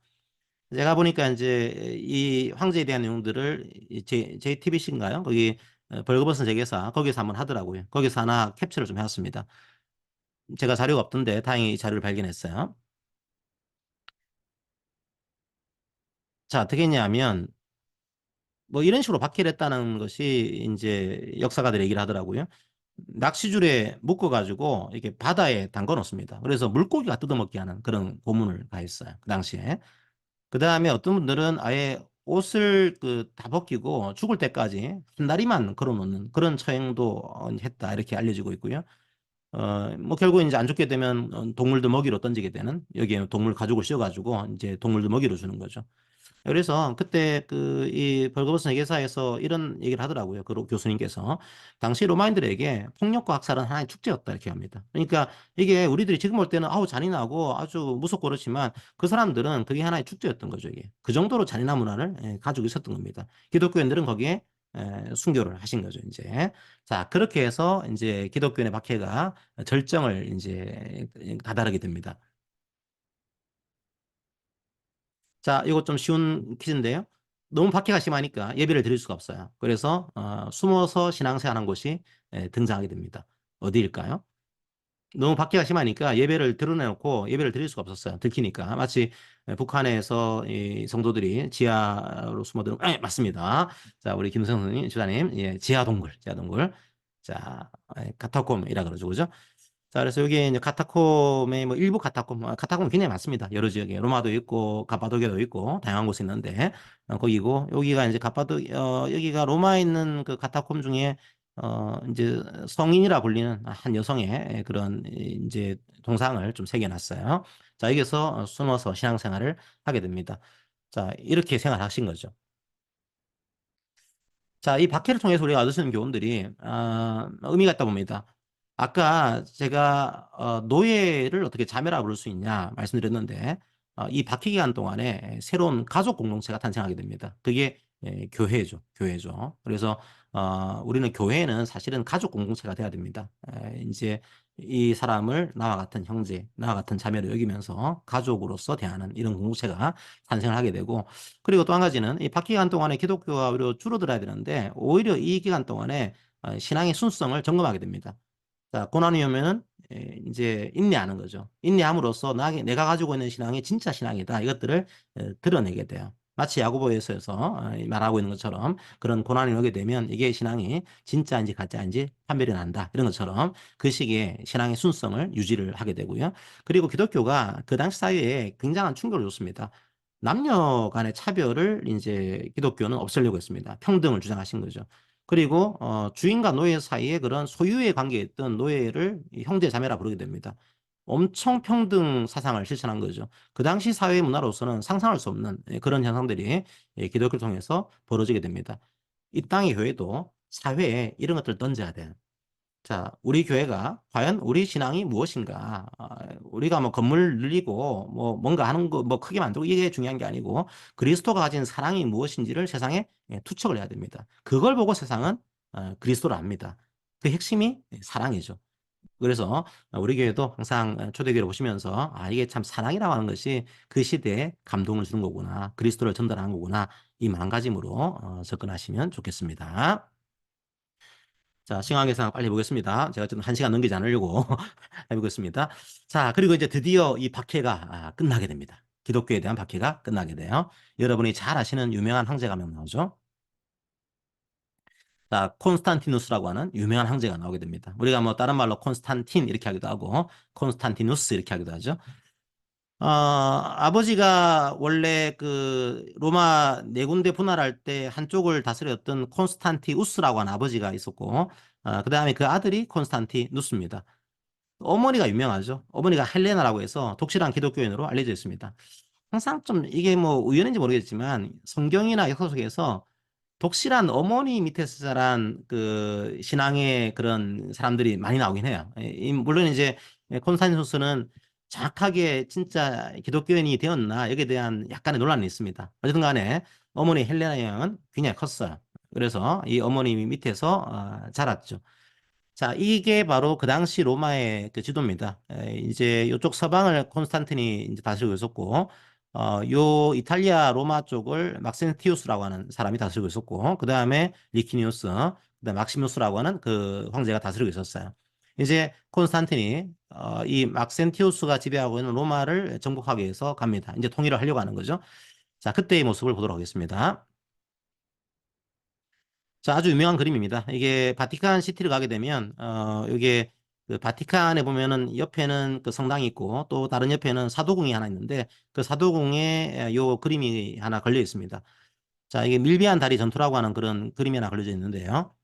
제가 보니까 이제 이 황제에 대한 내용들을 JTBC인가요? 거기 벌거벗은 재계사 거기서 한번 하더라고요. 거기서 하나 캡처를 좀 해왔습니다. 제가 자료가 없던데 다행히 이 자료를 발견했어요. 자, 어떻게 했냐면, 뭐 이런 식으로 박해를 했다는 것이 이제 역사가들 얘기를 하더라고요. 낚시줄에 묶어가지고 이렇게 바다에 담궈 놓습니다. 그래서 물고기가 뜯어먹게 하는 그런 고문을 가했어요. 그 당시에. 그 다음에 어떤 분들은 아예 옷을 그 다 벗기고 죽을 때까지 한 다리만 걸어 놓는 그런 처형도 했다. 이렇게 알려지고 있고요. 뭐 결국 이제 안 죽게 되면 동물들 먹이로 던지게 되는 여기에 동물 가죽을 씌워가지고 이제 동물들 먹이로 주는 거죠. 그래서 그때 그 이 벌거벗은 회계사에서 이런 얘기를 하더라고요. 그 교수님께서 당시 로마인들에게 폭력과 학살은 하나의 축제였다 이렇게 합니다. 그러니까 이게 우리들이 지금 볼 때는 아우 잔인하고 아주 무섭고 그렇지만 그 사람들은 그게 하나의 축제였던 거죠. 이게 그 정도로 잔인한 문화를 가지고 있었던 겁니다. 기독교인들은 거기에 순교를 하신 거죠. 이제 자 그렇게 해서 이제 기독교인의 박해가 절정을 이제 다다르게 됩니다. 자, 이거 좀 쉬운 퀴즈인데요. 너무 박해가 심하니까 예배를 드릴 수가 없어요. 그래서 숨어서 신앙생활한 곳이 등장하게 됩니다. 어디일까요? 너무 박해가 심하니까 예배를 드러내놓고 예배를 드릴 수가 없었어요. 들키니까. 마치 북한에서 이 성도들이 지하로 숨어드는, 맞습니다. 자, 우리 김성 선생님, 주사님, 예, 지하 동굴, 지하 동굴. 자, 카타콤이라 그러죠. 그죠? 자, 그래서 여기 이제 카타콤의 뭐 일부 카타콤, 카타콤 굉장히 많습니다. 여러 지역에. 로마도 있고, 가파도기아도 있고, 다양한 곳이 있는데, 거기고, 여기가 이제 여기가 로마에 있는 그 카타콤 중에, 이제 성인이라 불리는 한 여성의 그런 이제 동상을 좀 새겨놨어요. 자, 여기서 숨어서 신앙생활을 하게 됩니다. 자, 이렇게 생활하신 거죠. 자, 이 박해를 통해서 우리가 얻을 수 있는 교훈들이 의미가 있다 봅니다. 아까 제가 노예를 어떻게 자매라 부를 수 있냐 말씀드렸는데 이 박해 기간 동안에 새로운 가족 공동체가 탄생하게 됩니다. 그게 교회죠, 교회죠. 그래서 우리는 교회는 사실은 가족 공동체가 돼야 됩니다. 이제 이 사람을 나와 같은 형제, 나와 같은 자매로 여기면서 가족으로서 대하는 이런 공동체가 탄생을 하게 되고 그리고 또 한 가지는 이 박해 기간 동안에 기독교가 오히려 줄어들어야 되는데 오히려 이 기간 동안에 신앙의 순수성을 점검하게 됩니다. 자, 고난이 오면은 이제 인내하는 거죠. 인내함으로써 내가 가지고 있는 신앙이 진짜 신앙이다. 이것들을 드러내게 돼요. 마치 야고보서에서 말하고 있는 것처럼 그런 고난이 오게 되면 이게 신앙이 진짜인지 가짜인지 판별이 난다. 이런 것처럼 그 시기에 신앙의 순성을 유지를 하게 되고요. 그리고 기독교가 그 당시 사회에 굉장한 충격을 줬습니다. 남녀 간의 차별을 이제 기독교는 없애려고 했습니다. 평등을 주장하신 거죠. 그리고 주인과 노예 사이에 그런 소유의 관계에 있던 노예를 형제 자매라 부르게 됩니다. 엄청 평등 사상을 실천한 거죠. 그 당시 사회 문화로서는 상상할 수 없는 그런 현상들이 기독교를 통해서 벌어지게 됩니다. 이 땅의 교회도 사회에 이런 것들을 던져야 돼요. 자, 우리 교회가 과연 우리 신앙이 무엇인가? 우리가 뭐 건물 늘리고 뭐 뭔가 하는 거 뭐 크게 만들고 이게 중요한 게 아니고 그리스도가 가진 사랑이 무엇인지를 세상에 투척을 해야 됩니다. 그걸 보고 세상은 그리스도를 압니다. 그 핵심이 사랑이죠. 그래서 우리 교회도 항상 초대교회를 보시면서 이게 참 사랑이라고 하는 것이 그 시대에 감동을 주는 거구나. 그리스도를 전달하는 거구나. 이 마음가짐으로 접근하시면 좋겠습니다. 자, 시간 계산 빨리 해보겠습니다. 제가 좀 1시간 넘기지 않으려고 해보겠습니다. 자, 그리고 이제 드디어 이 박해가 끝나게 됩니다. 기독교에 대한 박해가 끝나게 돼요. 여러분이 잘 아시는 유명한 황제가 한 명 나오죠. 자, 콘스탄티누스라고 하는 유명한 황제가 나오게 됩니다. 우리가 뭐 다른 말로 콘스탄틴 이렇게 하기도 하고 콘스탄티누스 이렇게 하기도 하죠. 아버지가 원래 그 로마 네 군데 분할할 때 한쪽을 다스렸던 콘스탄티우스라고 하는 아버지가 있었고, 그 다음에 그 아들이 콘스탄티누스입니다. 어머니가 유명하죠. 어머니가 헬레나라고 해서 독실한 기독교인으로 알려져 있습니다. 항상 좀 이게 뭐 우연인지 모르겠지만 성경이나 역사 속에서 독실한 어머니 밑에서 자란 그 신앙의 그런 사람들이 많이 나오긴 해요. 물론 이제 콘스탄티누스는 정확하게 진짜 기독교인이 되었나 여기에 대한 약간의 논란이 있습니다. 어쨌든 간에 어머니 헬레나 양은 굉장히 컸어요. 그래서 이 어머니 밑에서 자랐죠. 자, 이게 바로 그 당시 로마의 그 지도입니다. 이제 이쪽 서방을 콘스탄틴이 이제 다스리고 있었고, 요 이탈리아 로마 쪽을 막센티우스라고 하는 사람이 다스리고 있었고, 그 다음에 리키니우스, 그다음 막시무스라고 하는 그 황제가 다스리고 있었어요. 이제 콘스탄틴이 이 막센티우스가 지배하고 있는 로마를 정복하기 위해서 갑니다. 이제 통일을 하려고 하는 거죠. 자, 그때의 모습을 보도록 하겠습니다. 자, 아주 유명한 그림입니다. 이게 바티칸 시티를 가게 되면, 이게 그 바티칸에 보면은 옆에는 그 성당이 있고 또 다른 옆에는 사도궁이 하나 있는데 그 사도궁에 요 그림이 하나 걸려 있습니다. 자, 이게 밀비안 다리 전투라고 하는 그런 그림이 하나 걸려져 있는데요.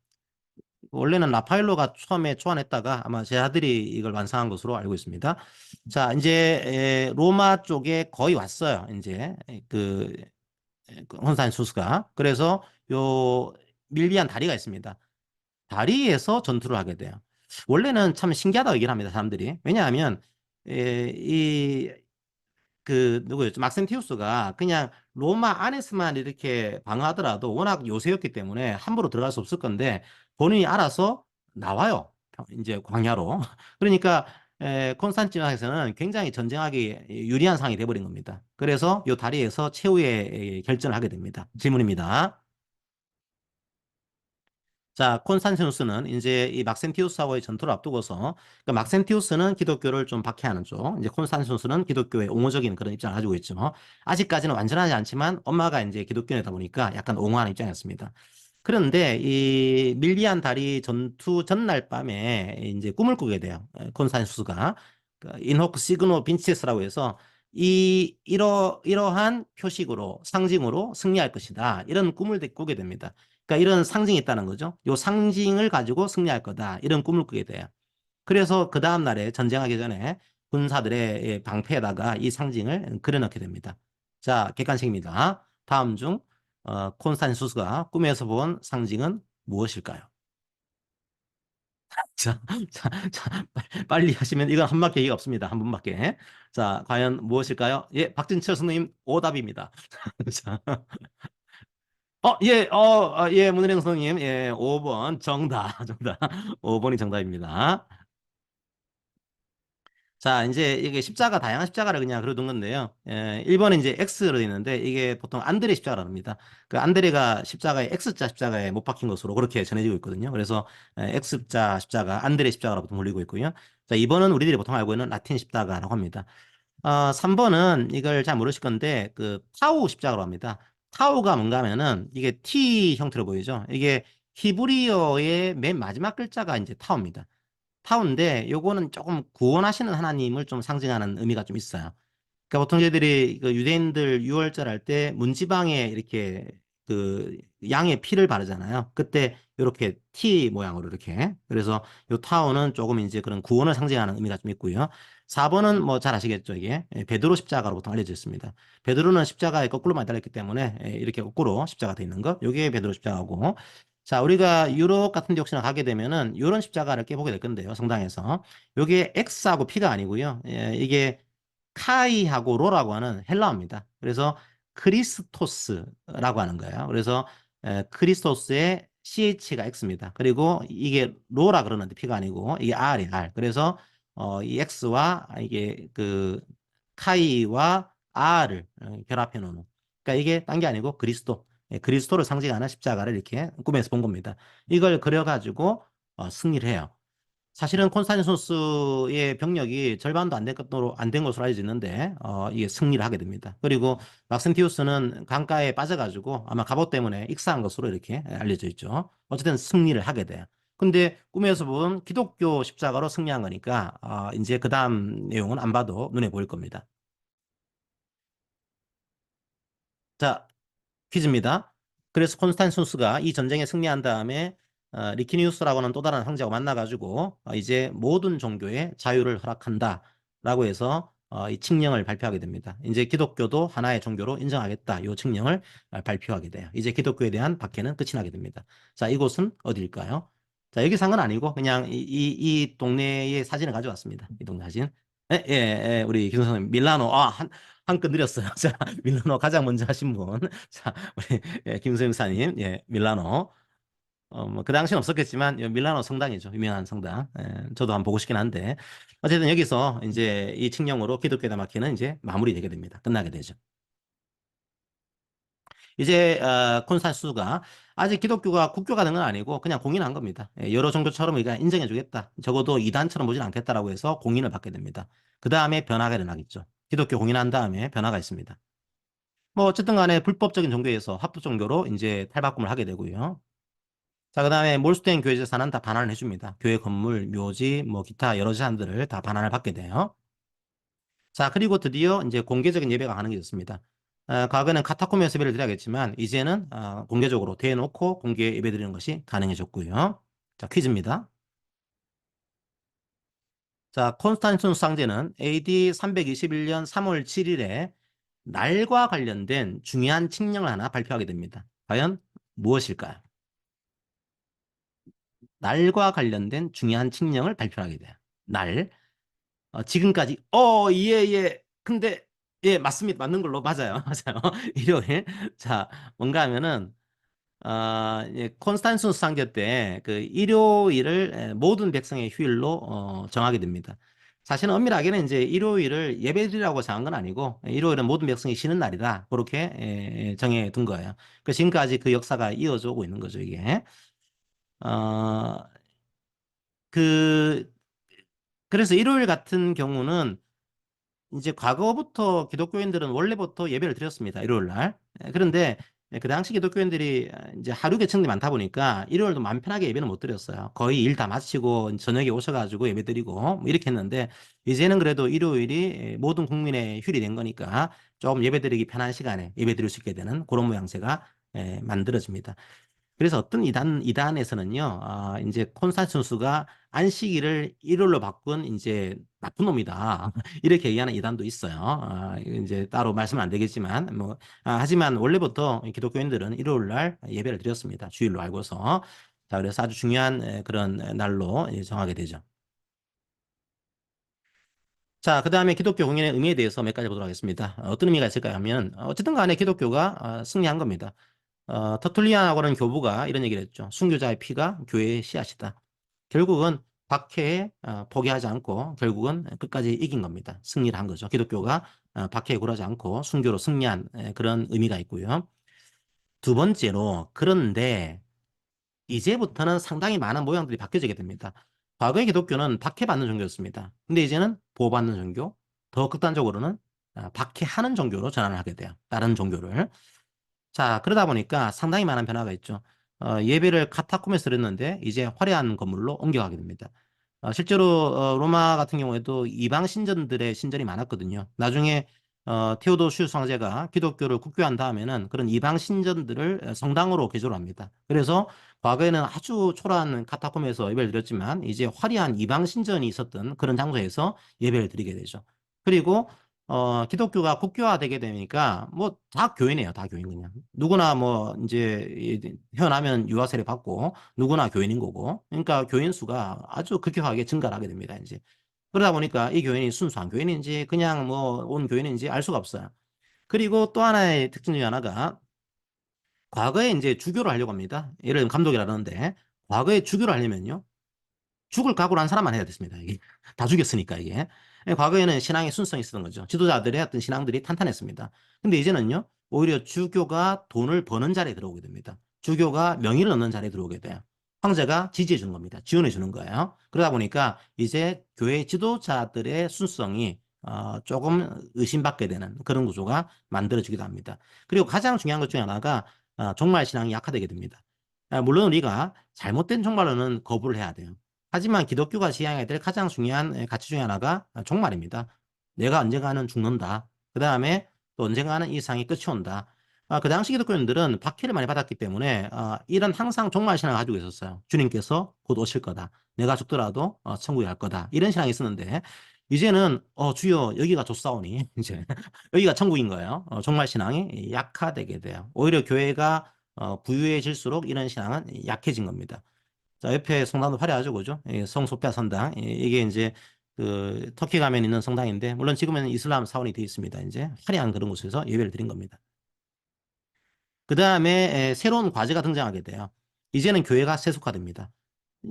원래는 라파엘로가 처음에 초안했다가 아마 제 아들이 이걸 완성한 것으로 알고 있습니다. 자, 이제 로마 쪽에 거의 왔어요. 이제 그 혼산수스가. 그래서 요 밀비안 다리가 있습니다. 다리에서 전투를 하게 돼요. 원래는 참 신기하다고 얘기를 합니다, 사람들이. 왜냐하면, 누구였죠? 막센티우스가 그냥 로마 안에서만 이렇게 방어하더라도 워낙 요새였기 때문에 함부로 들어갈 수 없을 건데, 본인이 알아서 나와요. 이제 광야로. 그러니까, 콘스탄티노에서는 굉장히 전쟁하기 유리한 상황이 돼버린 겁니다. 그래서 이 다리에서 최후의 결전을 하게 됩니다. 질문입니다. 자, 콘스탄티누스는 이제 이 막센티우스하고의 전투를 앞두고서, 그러니까 막센티우스는 기독교를 좀 박해하는 쪽, 이제 콘스탄티누스는 기독교의 옹호적인 그런 입장을 가지고 있죠. 아직까지는 완전하지 않지만 엄마가 이제 기독교이다 보니까 약간 옹호하는 입장이었습니다. 그런데 이 밀비안 다리 전투 전날 밤에 이제 꿈을 꾸게 돼요. 콘스탄티누스가. 인호크 시그노 빈치스라고 해서 이러한 표식으로, 상징으로 승리할 것이다. 이런 꿈을 꾸게 됩니다. 그러니까 이런 상징이 있다는 거죠. 요 상징을 가지고 승리할 거다. 이런 꿈을 꾸게 돼요. 그래서 그 다음 날에 전쟁하기 전에 군사들의 방패에다가 이 상징을 그려넣게 됩니다. 자, 객관식입니다. 다음 중 콘스탄티누스가 꿈에서 본 상징은 무엇일까요? 자, 빨리 하시면 이건 한 바퀴 없습니다. 한 분밖에. 자, 과연 무엇일까요? 예, 박진철 선생님 오답입니다. 자, 예, 문희령 선생님, 예, 5번 정답, 정답. 5번이 정답입니다. 자, 이제 이게 십자가, 다양한 십자가를 그냥 그려둔 건데요. 1번은 이제 X로 되어 있는데, 이게 보통 안드레 십자가라고 합니다. 그 안드레가 십자가에 X자 십자가에 못 박힌 것으로 그렇게 전해지고 있거든요. 그래서 X자 십자가, 안드레 십자가라고 보통 불리고 있고요. 자, 2번은 우리들이 보통 알고 있는 라틴 십자가라고 합니다. 3번은 이걸 잘 모르실 건데, 그 타우 십자가로 합니다. 타우가 뭔가 하면은 이게 T 형태로 보이죠? 이게 히브리어의 맨 마지막 글자가 이제 타우입니다. 타운데 요거는 조금 구원하시는 하나님을 좀 상징하는 의미가 좀 있어요. 그러니까 보통 저희들이 그 유대인들 유월절 할 때 문지방에 이렇게 그 양의 피를 바르잖아요. 그때 이렇게 T 모양으로 이렇게. 그래서 요 타운은 조금 이제 그런 구원을 상징하는 의미가 좀 있고요. 4번은 뭐 잘 아시겠죠, 이게. 베드로 십자가로 보통 알려져 있습니다. 베드로는 십자가에 거꾸로 매달렸기 때문에 이렇게 거꾸로 십자가 돼 있는 것. 요게 베드로 십자가고. 자, 우리가 유럽 같은 데 혹시나 가게 되면은 이런 십자가를 깨보게 될 건데요, 성당에서. 요게 X하고 P가 아니고요. 이게 카이하고 로라고 하는 헬라어입니다. 그래서 크리스토스라고 하는 거예요. 그래서 크리스토스의 CH가 X입니다. 그리고 이게 로라 그러는데 P가 아니고 이게 R이 R. 그래서 이 X와 이게 그 카이와 R을 결합해 놓은. 그러니까 이게 딴 게 아니고 그리스도. 그리스도를 상징하는 십자가를 이렇게 꿈에서 본 겁니다. 이걸 그려가지고 승리를 해요. 사실은 콘스탄티누스의 병력이 절반도 안 된 것으로 알려졌는데 이게 승리를 하게 됩니다. 그리고 막센티우스는 강가에 빠져가지고 아마 갑옷 때문에 익사한 것으로 이렇게 알려져 있죠. 어쨌든 승리를 하게 돼요. 근데 꿈에서 본 기독교 십자가로 승리한 거니까 이제 그 다음 내용은 안 봐도 눈에 보일 겁니다. 자, 퀴즈입니다. 그래서 콘스탄티누스가 이 전쟁에 승리한 다음에 리키니우스라고 하는 또 다른 황제하고 만나가지고 이제 모든 종교에 자유를 허락한다라고 해서 이 칙령을 발표하게 됩니다. 이제 기독교도 하나의 종교로 인정하겠다. 이 칙령을 발표하게 돼요. 이제 기독교에 대한 박해는 끝이 나게 됩니다. 자, 이곳은 어디일까요? 자, 여기 산 건 아니고 그냥 이 동네의 사진을 가져왔습니다. 이 동네 사진. 예, 예, 예, 우리 김 선생님 밀라노 한 건 느렸어요. 자, 밀라노 가장 먼저 하신 분. 자, 우리 김소영 사님, 밀라노. 뭐, 그 당시는 없었겠지만, 밀라노 성당이죠. 유명한 성당. 저도 한번 보고 싶긴 한데. 어쨌든 여기서 이제 이 칙령으로 기독교에 막히는 이제 마무리되게 됩니다. 끝나게 되죠. 이제, 콘스탄수가 아직 기독교가 국교가 된 건 아니고 그냥 공인한 겁니다. 여러 종교처럼 우리가 인정해주겠다. 적어도 이단처럼 보진 않겠다라고 해서 공인을 받게 됩니다. 그 다음에 변화가 일어나겠죠. 기독교 공인한 다음에 변화가 있습니다. 뭐 어쨌든 간에 불법적인 종교에서 합법 종교로 이제 탈바꿈을 하게 되고요. 자, 그다음에 몰수된 교회 재산은 다 반환을 해줍니다. 교회 건물, 묘지, 뭐 기타 여러 재산들을 다 반환을 받게 돼요. 자, 그리고 드디어 이제 공개적인 예배가 가능해졌습니다. 과거에는 카타콤에서 예배를 드려야겠지만 이제는 공개적으로 대놓고 공개 예배 드리는 것이 가능해졌고요. 자, 퀴즈입니다. 자, 콘스탄티누스 황제는 AD 321년 3월 7일에 날과 관련된 중요한 칙령을 하나 발표하게 됩니다. 과연 무엇일까요? 날과 관련된 중요한 칙령을 발표하게 돼요. 날. 지금까지, 예, 예. 근데, 예, 맞습니다. 맞는 걸로. 맞아요. 맞아요. 일요일. 자, 뭔가 하면은, 콘스탄티누스 상제 때 그 일요일을 모든 백성의 휴일로 정하게 됩니다. 사실은 엄밀하게는 이제 일요일을 예배드리라고 정한 건 아니고 일요일은 모든 백성이 쉬는 날이다. 그렇게 정해둔 거예요. 그 지금까지 그 역사가 이어져 오고 있는 거죠, 이게. 어, 그, 그래서 일요일 같은 경우는 이제 과거부터 기독교인들은 원래부터 예배를 드렸습니다. 일요일 날. 그런데 그 당시 기독교인들이 이제 하루 계층들이 많다 보니까 일요일도 마음 편하게 예배는 못 드렸어요. 거의 일 다 마치고 저녁에 오셔가지고 예배 드리고 뭐 이렇게 했는데 이제는 그래도 일요일이 모든 국민의 휴일이 된 거니까 조금 예배 드리기 편한 시간에 예배 드릴 수 있게 되는 그런 모양새가 만들어집니다. 그래서 어떤 이단에서는요, 이제 콘스탄티누스가 안식일을 일요일로 바꾼 이제 나쁜 놈이다. 이렇게 얘기하는 이단도 있어요. 이제 따로 말씀은 안 되겠지만, 뭐, 하지만 원래부터 기독교인들은 일요일 날 예배를 드렸습니다. 주일로 알고서. 자, 그래서 아주 중요한 그런 날로 이제 정하게 되죠. 자, 그 다음에 기독교 공연의 의미에 대해서 몇 가지 보도록 하겠습니다. 어떤 의미가 있을까 하면, 어쨌든 간에 기독교가 승리한 겁니다. 터툴리안하고는 교부가 이런 얘기를 했죠. 순교자의 피가 교회의 씨앗이다. 결국은 박해에 포기하지 않고 결국은 끝까지 이긴 겁니다. 승리를 한 거죠. 기독교가 박해에 굴하지 않고 순교로 승리한 그런 의미가 있고요. 두 번째로, 그런데 이제부터는 상당히 많은 모양들이 바뀌어지게 됩니다. 과거의 기독교는 박해받는 종교였습니다. 근데 이제는 보호받는 종교, 더 극단적으로는 박해하는 종교로 전환을 하게 돼요. 다른 종교를. 자, 그러다 보니까 상당히 많은 변화가 있죠. 예배를 카타콤에서 드렸는데 이제 화려한 건물로 옮겨가게 됩니다. 실제로 로마 같은 경우에도 이방 신전들의 신전이 많았거든요. 나중에 테오도시우스 황제가 기독교를 국교한 다음에는 그런 이방 신전들을 성당으로 개조를 합니다. 그래서 과거에는 아주 초라한 카타콤에서 예배를 드렸지만 이제 화려한 이방 신전이 있었던 그런 장소에서 예배를 드리게 되죠. 그리고 기독교가 국교화되게 되니까 뭐 다 교인이에요. 다 교인 그냥. 누구나 뭐 이제 태어나면 유아 세례 받고 누구나 교인인 거고. 그러니까 교인 수가 아주 급격하게 증가를 하게 됩니다. 이제. 그러다 보니까 이 교인이 순수한 교인인지 그냥 뭐 온 교인인지 알 수가 없어요. 그리고 또 하나의 특징 중에 하나가 과거에 이제 주교를 하려고 합니다. 예를 들면 감독이라는데 과거에 주교를 하려면요. 죽을 각오로 한 사람만 해야 됐습니다. 이게 다 죽였으니까 이게. 과거에는 신앙의 순성이 있었던 거죠. 지도자들의 어떤 신앙들이 탄탄했습니다. 근데 이제는요, 오히려 주교가 돈을 버는 자리에 들어오게 됩니다. 주교가 명의를 얻는 자리에 들어오게 돼요. 황제가 지지해 주는 겁니다. 지원해 주는 거예요. 그러다 보니까 이제 교회 지도자들의 순성이 조금 의심받게 되는 그런 구조가 만들어지기도 합니다. 그리고 가장 중요한 것 중에 하나가 종말 신앙이 약화되게 됩니다. 물론 우리가 잘못된 종말로는 거부를 해야 돼요. 하지만 기독교가 지향해야 될 가장 중요한 가치 중에 하나가 종말입니다. 내가 언젠가는 죽는다. 그 다음에 또 언젠가는 이 세상이 끝이 온다. 그 당시 기독교인들은 박해를 많이 받았기 때문에 이런 항상 종말 신앙을 가지고 있었어요. 주님께서 곧 오실 거다. 내가 죽더라도 천국에 갈 거다. 이런 신앙이 있었는데 이제는 주여 여기가 좋사오니 이제 여기가 천국인 거예요. 종말 신앙이 약화되게 돼요. 오히려 교회가 부유해질수록 이런 신앙은 약해진 겁니다. 자, 옆에 성당도 화려하죠, 그죠? 성 소피아 성당. 이게 이제 그 터키 가면 있는 성당인데, 물론 지금은 이슬람 사원이 되어 있습니다. 이제 화려한 그런 곳에서 예배를 드린 겁니다. 그 다음에 새로운 과제가 등장하게 돼요. 이제는 교회가 세속화됩니다.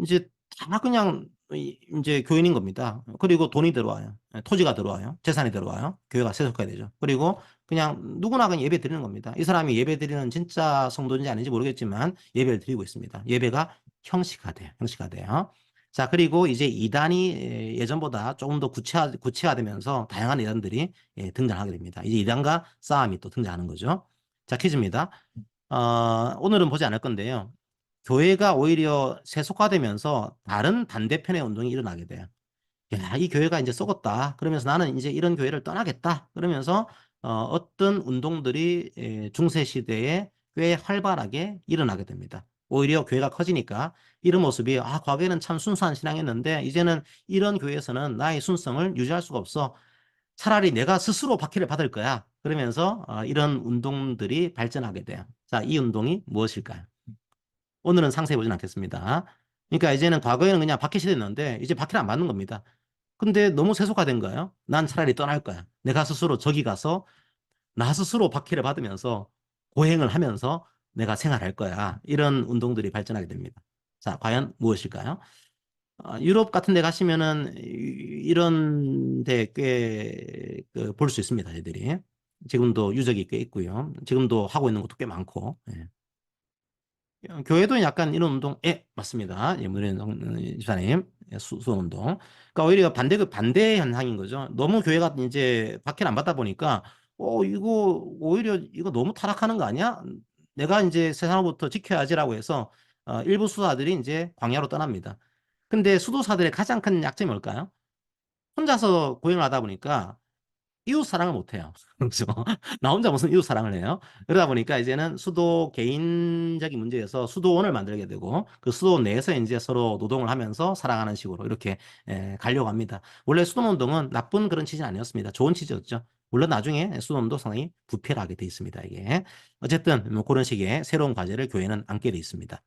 이제 다 그냥 이제 교인인 겁니다. 그리고 돈이 들어와요. 토지가 들어와요. 재산이 들어와요. 교회가 세속화되죠. 그리고 그냥 누구나 그냥 예배 드리는 겁니다. 이 사람이 예배 드리는 진짜 성도인지 아닌지 모르겠지만 예배를 드리고 있습니다. 예배가 형식화돼요. 형식화돼요. 자, 그리고 이제 이단이 예전보다 조금 더 구체화되면서 다양한 이단들이 등장하게 됩니다. 이제 이단과 싸움이 또 등장하는 거죠. 자, 퀴즈입니다. 오늘은 보지 않을 건데요. 교회가 오히려 세속화되면서 다른 반대편의 운동이 일어나게 돼요. 야, 이 교회가 이제 썩었다. 그러면서 나는 이제 이런 교회를 떠나겠다. 그러면서 어떤 운동들이 중세 시대에 꽤 활발하게 일어나게 됩니다. 오히려 교회가 커지니까 이런 모습이 과거에는 참 순수한 신앙이었는데 이제는 이런 교회에서는 나의 순성을 유지할 수가 없어. 차라리 내가 스스로 박해를 받을 거야. 그러면서 이런 운동들이 발전하게 돼요. 자, 이 운동이 무엇일까요? 오늘은 상세히 보진 않겠습니다. 그러니까 이제는 과거에는 그냥 박해 시대였는데 이제 박해를 안 받는 겁니다. 근데 너무 세속화된 거예요. 난 차라리 떠날 거야. 내가 스스로 저기 가서 나 스스로 박해를 받으면서 고행을 하면서 내가 생활할 거야. 이런 운동들이 발전하게 됩니다. 자, 과연 무엇일까요? 유럽 같은 데 가시면은 이런 데 꽤 볼 수 있습니다. 애들이. 지금도 유적이 꽤 있고요. 지금도 하고 있는 것도 꽤 많고. 예. 교회도 약간 이런 운동, 맞습니다. 예, 문현 집사님, 수원 운동. 그러니까 오히려 반대 현상인 거죠. 너무 교회가 이제 박해를 안 받다 보니까, 이거, 오히려 이거 너무 타락하는 거 아니야? 내가 이제 세상으로부터 지켜야지라고 해서, 일부 수도사들이 이제 광야로 떠납니다. 근데 수도사들의 가장 큰 약점이 뭘까요? 혼자서 고행을 하다 보니까 이웃 사랑을 못 해요. 그렇죠? 나 혼자 무슨 이웃 사랑을 해요? 그러다 보니까 이제는 수도 개인적인 문제에서 수도원을 만들게 되고 그 수도원 내에서 이제 서로 노동을 하면서 살아가는 식으로 이렇게 가려고 합니다. 원래 수도원동은 나쁜 그런 취지는 아니었습니다. 좋은 취지였죠. 물론 나중에 수도원도 상당히 부패를 하게 돼 있습니다. 이게 어쨌든 뭐 그런 식의 새로운 과제를 교회는 안게 돼 있습니다.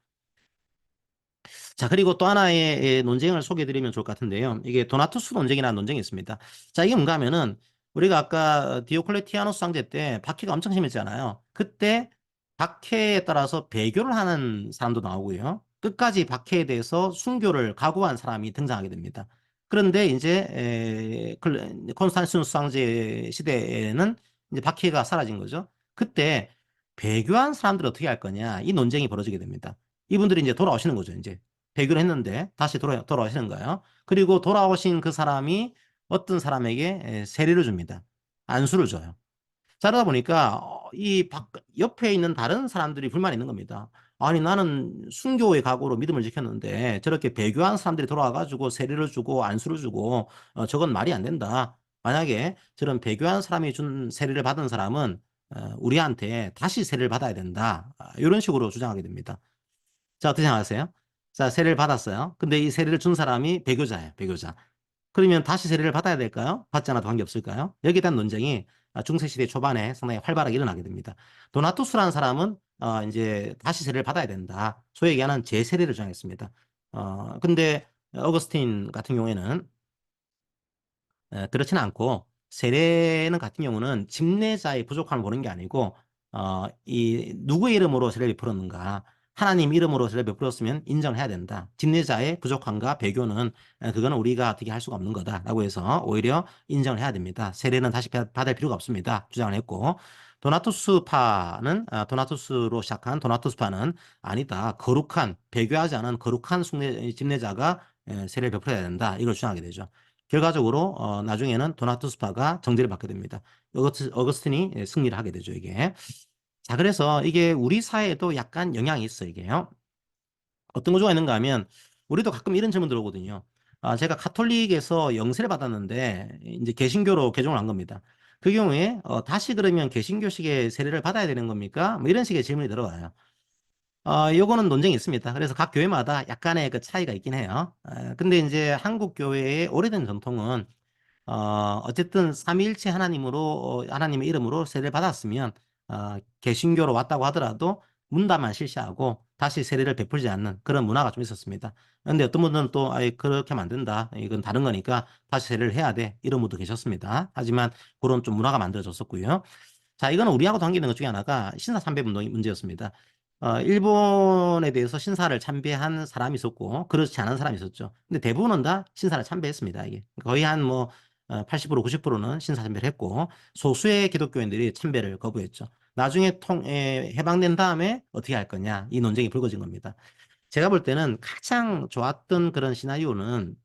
자, 그리고 또 하나의 논쟁을 소개해 드리면 좋을 것 같은데요. 이게 도나투스 논쟁이라는 논쟁이 있습니다. 자, 이게 뭔가 하면은 우리가 아까 디오클레티아누스 황제 때 박해가 엄청 심했잖아요. 그때 박해에 따라서 배교를 하는 사람도 나오고요. 끝까지 박해에 대해서 순교를 각오한 사람이 등장하게 됩니다. 그런데 이제 콘스탄티누스 황제 시대에는 이제 박해가 사라진 거죠. 그때 배교한 사람들이 어떻게 할 거냐 이 논쟁이 벌어지게 됩니다. 이분들이 이제 돌아오시는 거죠. 이제 배교를 했는데 다시 돌아오시는 거예요. 그리고 돌아오신 그 사람이 어떤 사람에게 세례를 줍니다. 안수를 줘요. 자르다 보니까 옆에 있는 다른 사람들이 불만이 있는 겁니다. 아니 나는 순교의 각오로 믿음을 지켰는데 저렇게 배교한 사람들이 돌아와가지고 세례를 주고 안수를 주고 저건 말이 안 된다. 만약에 저런 배교한 사람이 준 세례를 받은 사람은 우리한테 다시 세례를 받아야 된다. 이런 식으로 주장하게 됩니다. 자, 어떻게 생각하세요? 자, 세례를 받았어요. 근데 이 세례를 준 사람이 배교자예요. 배교자. 그러면 다시 세례를 받아야 될까요? 받지 않아도 관계없을까요? 여기에 대한 논쟁이 중세시대 초반에 상당히 활발하게 일어나게 됩니다. 도나투스라는 사람은 이제 다시 세례를 받아야 된다. 소위 얘기하는 재세례를 주장했습니다. 근데 어거스틴 같은 경우에는 그렇지는 않고 세례는 같은 경우는 집례자의 부족함을 보는 게 아니고 이 누구의 이름으로 세례를 베풀었는가 하나님 이름으로 세례를 베풀었으면 인정을 해야 된다. 집례자의 부족함과 배교는 그거는 우리가 어떻게 할 수가 없는 거다라고 해서 오히려 인정을 해야 됩니다. 세례는 다시 받을 필요가 없습니다. 주장을 했고 도나투스파는 도나투스로 시작한 도나투스파는 아니다. 거룩한 배교하지 않은 거룩한 집례자가 세례를 베풀어야 된다. 이걸 주장하게 되죠. 결과적으로 나중에는 도나투스파가 정제를 받게 됩니다. 어거스틴이 승리를 하게 되죠, 이게. 자, 그래서 이게 우리 사회에도 약간 영향이 있어요, 이게요. 어떤 구조가 있는가 하면 우리도 가끔 이런 질문 들어오거든요. 제가 카톨릭에서 영세를 받았는데 이제 개신교로 개종을 한 겁니다. 그 경우에 다시 그러면 개신교식의 세례를 받아야 되는 겁니까? 뭐 이런 식의 질문이 들어와요. 요거는 논쟁이 있습니다. 그래서 각 교회마다 약간의 그 차이가 있긴 해요. 근데 이제 한국 교회의 오래된 전통은 어쨌든 삼위일체 하나님으로 하나님의 이름으로 세례를 받았으면 개신교로 왔다고 하더라도 문답만 실시하고 다시 세례를 베풀지 않는 그런 문화가 좀 있었습니다. 그런데 어떤 분들은 또 아예 그렇게 하면 안 된다. 이건 다른 거니까 다시 세례를 해야 돼. 이런 분도 계셨습니다. 하지만 그런 좀 문화가 만들어졌었고요. 자, 이거는 우리하고 관계있는 것 중에 하나가 신사참배 운동이 문제였습니다. 일본에 대해서 신사를 참배한 사람이 있었고, 그렇지 않은 사람이 있었죠. 근데 대부분은 다 신사를 참배했습니다, 이게. 거의 한 뭐, 80%, 90%는 신사 참배를 했고, 소수의 기독교인들이 참배를 거부했죠. 나중에 해방된 다음에 어떻게 할 거냐, 이 논쟁이 불거진 겁니다. 제가 볼 때는 가장 좋았던 그런 시나리오는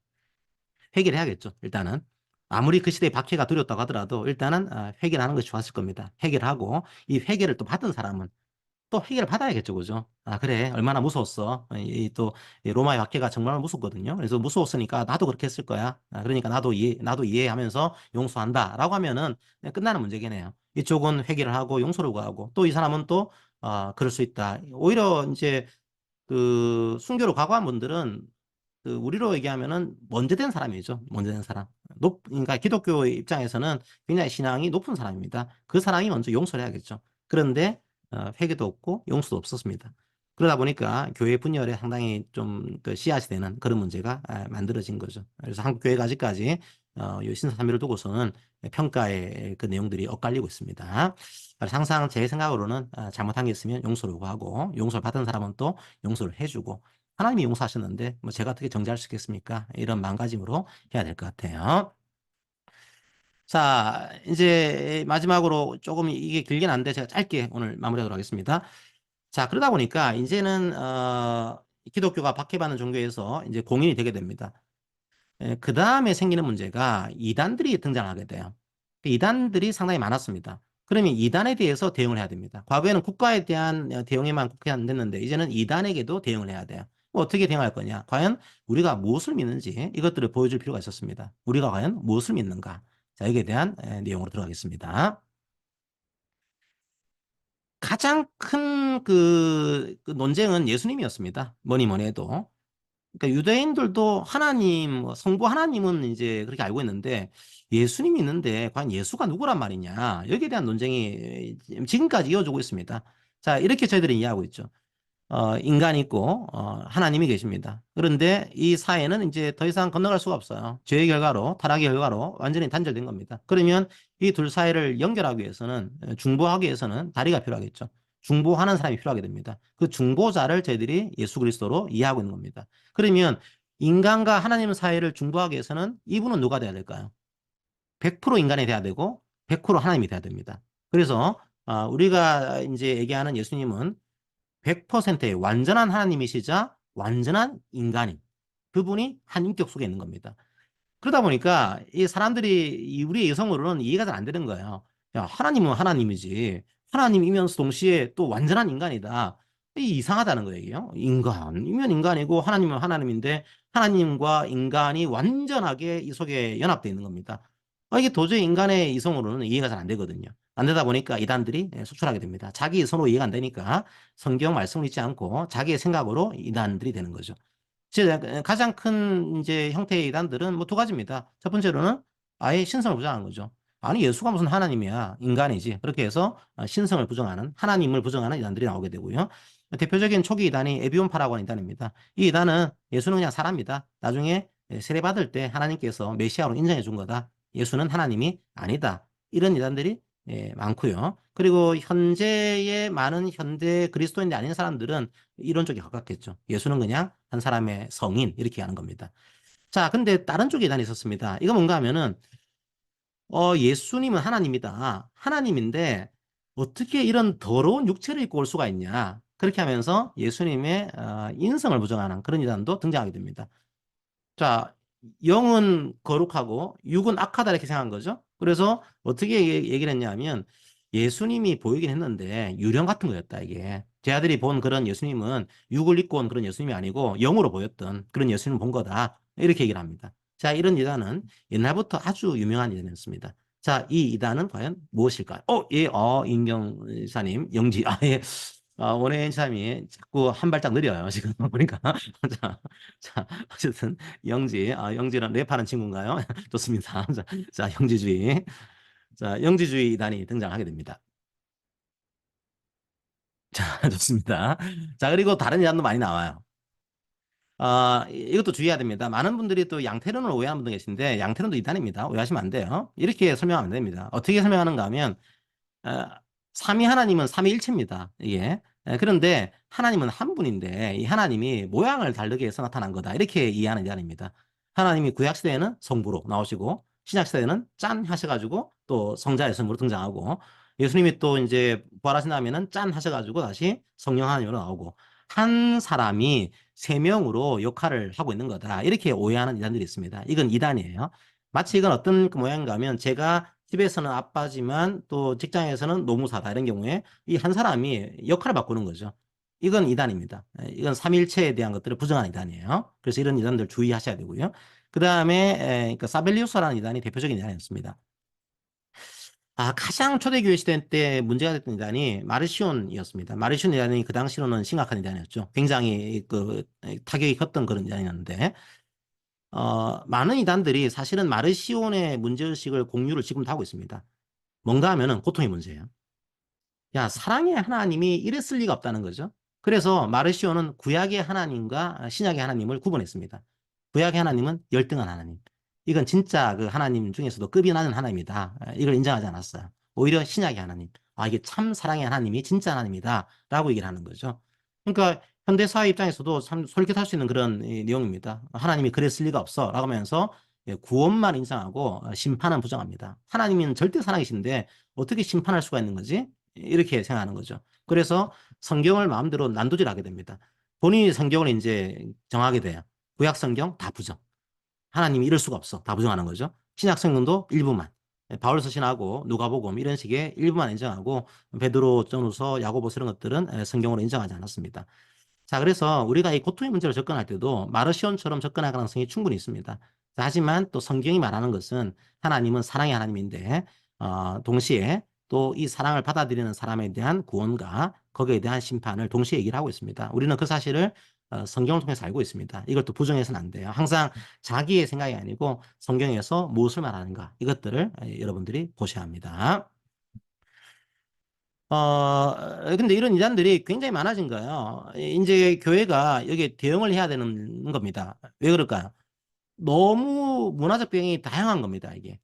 해결해야겠죠, 일단은. 아무리 그 시대에 박해가 두렵다고 하더라도 일단은 해결하는 것이 좋았을 겁니다. 해결하고 이 해결을 또 받은 사람은 또 해결을 받아야겠죠, 그죠? 그래. 얼마나 무서웠어. 이 로마의 박해가 정말 무섭거든요. 그래서 무서웠으니까 나도 그렇게 했을 거야. 그러니까 나도 이해하면서 용서한다. 라고 하면은 그냥 끝나는 문제긴 해요. 이쪽은 회개를 하고 용서를 구하고 또 이 사람은 또, 그럴 수 있다. 오히려 이제 그 순교로 각오한 분들은 그 우리로 얘기하면은 먼저 된 사람이죠. 먼저 된 사람. 그러니까 기독교 입장에서는 굉장히 신앙이 높은 사람입니다. 그 사람이 먼저 용서를 해야겠죠. 그런데 회개도 없고 용서도 없었습니다. 그러다 보니까 교회 분열에 상당히 좀그 씨앗이 되는 그런 문제가 만들어진 거죠. 그래서 한국 교회가 아직까지 이 신사참배를 두고서는 평가의 그 내용들이 엇갈리고 있습니다. 그래서 항상 제 생각으로는 잘못한 게 있으면 용서를 구하고 용서를 받은 사람은 또 용서를 해주고 하나님이 용서하셨는데 뭐 제가 어떻게 정죄할 수 있겠습니까? 이런 마음가짐으로 해야 될 것 같아요. 자, 이제 마지막으로 조금 이게 길긴 한데 제가 짧게 오늘 마무리하도록 하겠습니다. 자, 그러다 보니까 이제는 기독교가 박해받는 종교에서 이제 공인이 되게 됩니다. 그 다음에 생기는 문제가 이단들이 등장하게 돼요. 그 이단들이 상당히 많았습니다. 그러면 이단에 대해서 대응을 해야 됩니다. 과거에는 국가에 대한 대응에만 국한됐는데 이제는 이단에게도 대응을 해야 돼요. 어떻게 대응할 거냐? 과연 우리가 무엇을 믿는지 이것들을 보여줄 필요가 있었습니다. 우리가 과연 무엇을 믿는가? 자, 여기에 대한 내용으로 들어가겠습니다. 가장 큰 그 논쟁은 예수님이었습니다. 뭐니 뭐니 해도. 그러니까 유대인들도 하나님, 성부 하나님은 이제 그렇게 알고 있는데 예수님이 있는데 과연 예수가 누구란 말이냐. 여기에 대한 논쟁이 지금까지 이어지고 있습니다. 자, 이렇게 저희들이 이해하고 있죠. 인간이 있고, 하나님이 계십니다. 그런데 이 사회는 이제 더 이상 건너갈 수가 없어요. 죄의 결과로, 타락의 결과로 완전히 단절된 겁니다. 그러면 이 둘 사이를 연결하기 위해서는, 중보하기 위해서는 다리가 필요하겠죠. 중보하는 사람이 필요하게 됩니다. 그 중보자를 저희들이 예수 그리스도로 이해하고 있는 겁니다. 그러면 인간과 하나님 사이를 중보하기 위해서는 이분은 누가 돼야 될까요? 100% 인간이 돼야 되고 100% 하나님이 돼야 됩니다. 그래서 우리가 이제 얘기하는 예수님은 100%의 완전한 하나님이시자 완전한 인간인 그분이 한 인격 속에 있는 겁니다. 그러다 보니까 이 사람들이 우리의 이성으로는 이해가 잘 안 되는 거예요. 야, 하나님은 하나님이지. 하나님이면서 동시에 또 완전한 인간이다. 이 이상하다는 거예요. 인간이면 인간이고 하나님은 하나님인데 하나님과 인간이 완전하게 이 속에 연합되어 있는 겁니다. 이게 도저히 인간의 이성으로는 이해가 잘 안 되거든요. 안 되다 보니까 이단들이 속출하게 됩니다. 자기 이성으로 이해가 안 되니까 성경 말씀을 읽지 않고 자기의 생각으로 이단들이 되는 거죠. 가장 큰 이제 형태의 이단들은 뭐 두 가지입니다. 첫 번째로는 아예 신성을 부정하는 거죠. 아니 예수가 무슨 하나님이야 인간이지. 그렇게 해서 신성을 부정하는 하나님을 부정하는 이단들이 나오게 되고요. 대표적인 초기 이단이 에비온파라고 하는 이단입니다. 이 이단은 예수는 그냥 사람이다. 나중에 세례받을 때 하나님께서 메시아로 인정해 준 거다. 예수는 하나님이 아니다. 이런 이단들이 많고요. 그리고 현재의 많은 현대 그리스도인이 아닌 사람들은 이런 쪽에 가깝겠죠. 예수는 그냥 한 사람의 성인 이렇게 하는 겁니다. 자, 근데 다른 쪽에 이단이 있었습니다. 이거 뭔가 하면은 예수님은 하나님이다. 하나님인데 어떻게 이런 더러운 육체를 입고 올 수가 있냐? 그렇게 하면서 예수님의 인성을 부정하는 그런 이단도 등장하게 됩니다. 자, 영은 거룩하고 육은 악하다 이렇게 생각한 거죠. 그래서 어떻게 얘기를 했냐면 예수님이 보이긴 했는데 유령 같은 거였다 이게. 제 아들이 본 그런 예수님은 육을 입고 온 그런 예수님이 아니고 영으로 보였던 그런 예수님을 본 거다. 이렇게 얘기를 합니다. 자, 이런 이단은 옛날부터 아주 유명한 이단이었습니다. 자, 이 이단은 과연 무엇일까요? 예, 임경사님, 영지, 예. 원혜인참이 자꾸 한 발짝 느려요. 지금 보니까. 자, 자, 어쨌든 영지는 랩하는 친구인가요? 좋습니다. 자, 영지주의. 자, 영지주의 이단이 등장하게 됩니다. 자, 좋습니다. 자, 그리고 다른 이단도 많이 나와요. 이것도 주의해야 됩니다. 많은 분들이 또 양태론을 오해하는 분들 계신데 양태론도 이단입니다. 오해하시면 안 돼요. 이렇게 설명하면 안 됩니다. 어떻게 설명하는가 하면 어, 삼위 하나님은 삼위일체입니다. 이게. 그런데 하나님은 한 분인데 이 하나님이 모양을 다르게 해서 나타난 거다. 이렇게 이해하는 게 아닙니다. 하나님이 구약 시대에는 성부로 나오시고 신약 시대에는 짠 하셔가지고 또 성자의 성부로 등장하고 예수님이 또 이제 부활하신 다음에는 짠 하셔가지고 다시 성령 하나님으로 나오고 한 사람이 세 명으로 역할을 하고 있는 거다. 이렇게 오해하는 이단들이 있습니다. 이건 이단이에요. 마치 이건 어떤 그 모양인가 하면 제가 집에서는 아빠지만 또 직장에서는 노무사다 이런 경우에 이 한 사람이 역할을 바꾸는 거죠. 이건 이단입니다. 이건 삼일체에 대한 것들을 부정하는 이단이에요. 그래서 이런 이단들 주의하셔야 되고요. 그 다음에 그러니까 사벨리우스라는 이단이 대표적인 이단이었습니다. 가장 초대교회 시대 때 문제가 됐던 이단이 마르시온이었습니다. 마르시온 이단이 그 당시로는 심각한 이단이었죠. 굉장히 그 타격이 컸던 그런 이단이었는데 많은 이단들이 사실은 마르시온의 문제의식을 공유를 지금도 하고 있습니다. 뭔가 하면은 고통의 문제예요. 야, 사랑의 하나님이 이랬을 리가 없다는 거죠. 그래서 마르시오는 구약의 하나님과 신약의 하나님을 구분했습니다. 구약의 하나님은 열등한 하나님. 이건 진짜 그 하나님 중에서도 급이 낮은 하나님이다. 이걸 인정하지 않았어요. 오히려 신약의 하나님. 이게 참 사랑의 하나님이 진짜 하나님이다. 라고 얘기를 하는 거죠. 그러니까 현대사회 입장에서도 참 솔깃할 수 있는 그런 내용입니다. 하나님이 그랬을 리가 없어. 라고 하면서 구원만 인정하고 심판은 부정합니다. 하나님은 절대 사랑이신데 어떻게 심판할 수가 있는 거지? 이렇게 생각하는 거죠. 그래서 성경을 마음대로 난도질하게 됩니다. 본인이 성경을 이제 정하게 돼요. 구약 성경 다 부정. 하나님이 이럴 수가 없어. 다 부정하는 거죠. 신약 성경도 일부만. 바울 서신하고 누가복음 이런 식의 일부만 인정하고 베드로 전후서 야고보서 이런 것들은 성경으로 인정하지 않았습니다. 자, 그래서 우리가 이 고통의 문제로 접근할 때도 마르시온처럼 접근할 가능성이 충분히 있습니다. 하지만 또 성경이 말하는 것은 하나님은 사랑의 하나님인데 동시에 또 이 사랑을 받아들이는 사람에 대한 구원과 거기에 대한 심판을 동시에 얘기를 하고 있습니다. 우리는 그 사실을 성경을 통해서 알고 있습니다. 이걸 또 부정해서는 안 돼요. 항상 자기의 생각이 아니고 성경에서 무엇을 말하는가 이것들을 여러분들이 보셔야 합니다. 근데 이런 이단들이 굉장히 많아진 거예요. 이제 교회가 여기에 대응을 해야 되는 겁니다. 왜 그럴까요? 너무 문화적 배경이 다양한 겁니다, 이게.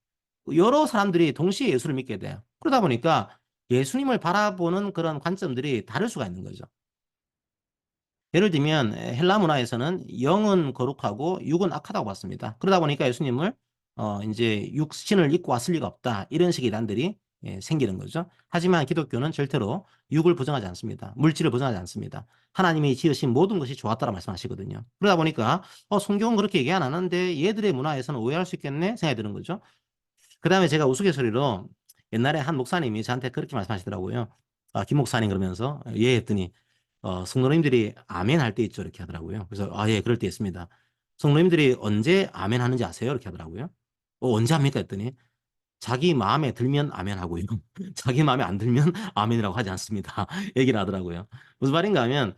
여러 사람들이 동시에 예수를 믿게 돼요. 그러다 보니까 예수님을 바라보는 그런 관점들이 다를 수가 있는 거죠. 예를 들면 헬라 문화에서는 영은 거룩하고 육은 악하다고 봤습니다. 그러다 보니까 예수님을 이제 육신을 입고 왔을 리가 없다. 이런 식의 이단들이 생기는 거죠. 하지만 기독교는 절대로 육을 부정하지 않습니다. 물질을 부정하지 않습니다. 하나님이 지으신 모든 것이 좋았다라 말씀하시거든요. 그러다 보니까 성경은 그렇게 얘기 안 하는데 얘들의 문화에서는 오해할 수 있겠네 생각이 드는 거죠. 그다음에 제가 우스갯소리로 옛날에 한 목사님이 저한테 그렇게 말씀하시더라고요. 김 목사님 그러면서 예 했더니 성도님들이 아멘 할 때 있죠. 이렇게 하더라고요. 그래서 예, 그럴 때 있습니다. 성도님들이 언제 아멘 하는지 아세요? 이렇게 하더라고요. 언제 합니까? 했더니 자기 마음에 들면 아멘 하고요. 자기 마음에 안 들면 아멘이라고 하지 않습니다. 얘기를 하더라고요. 무슨 말인가 하면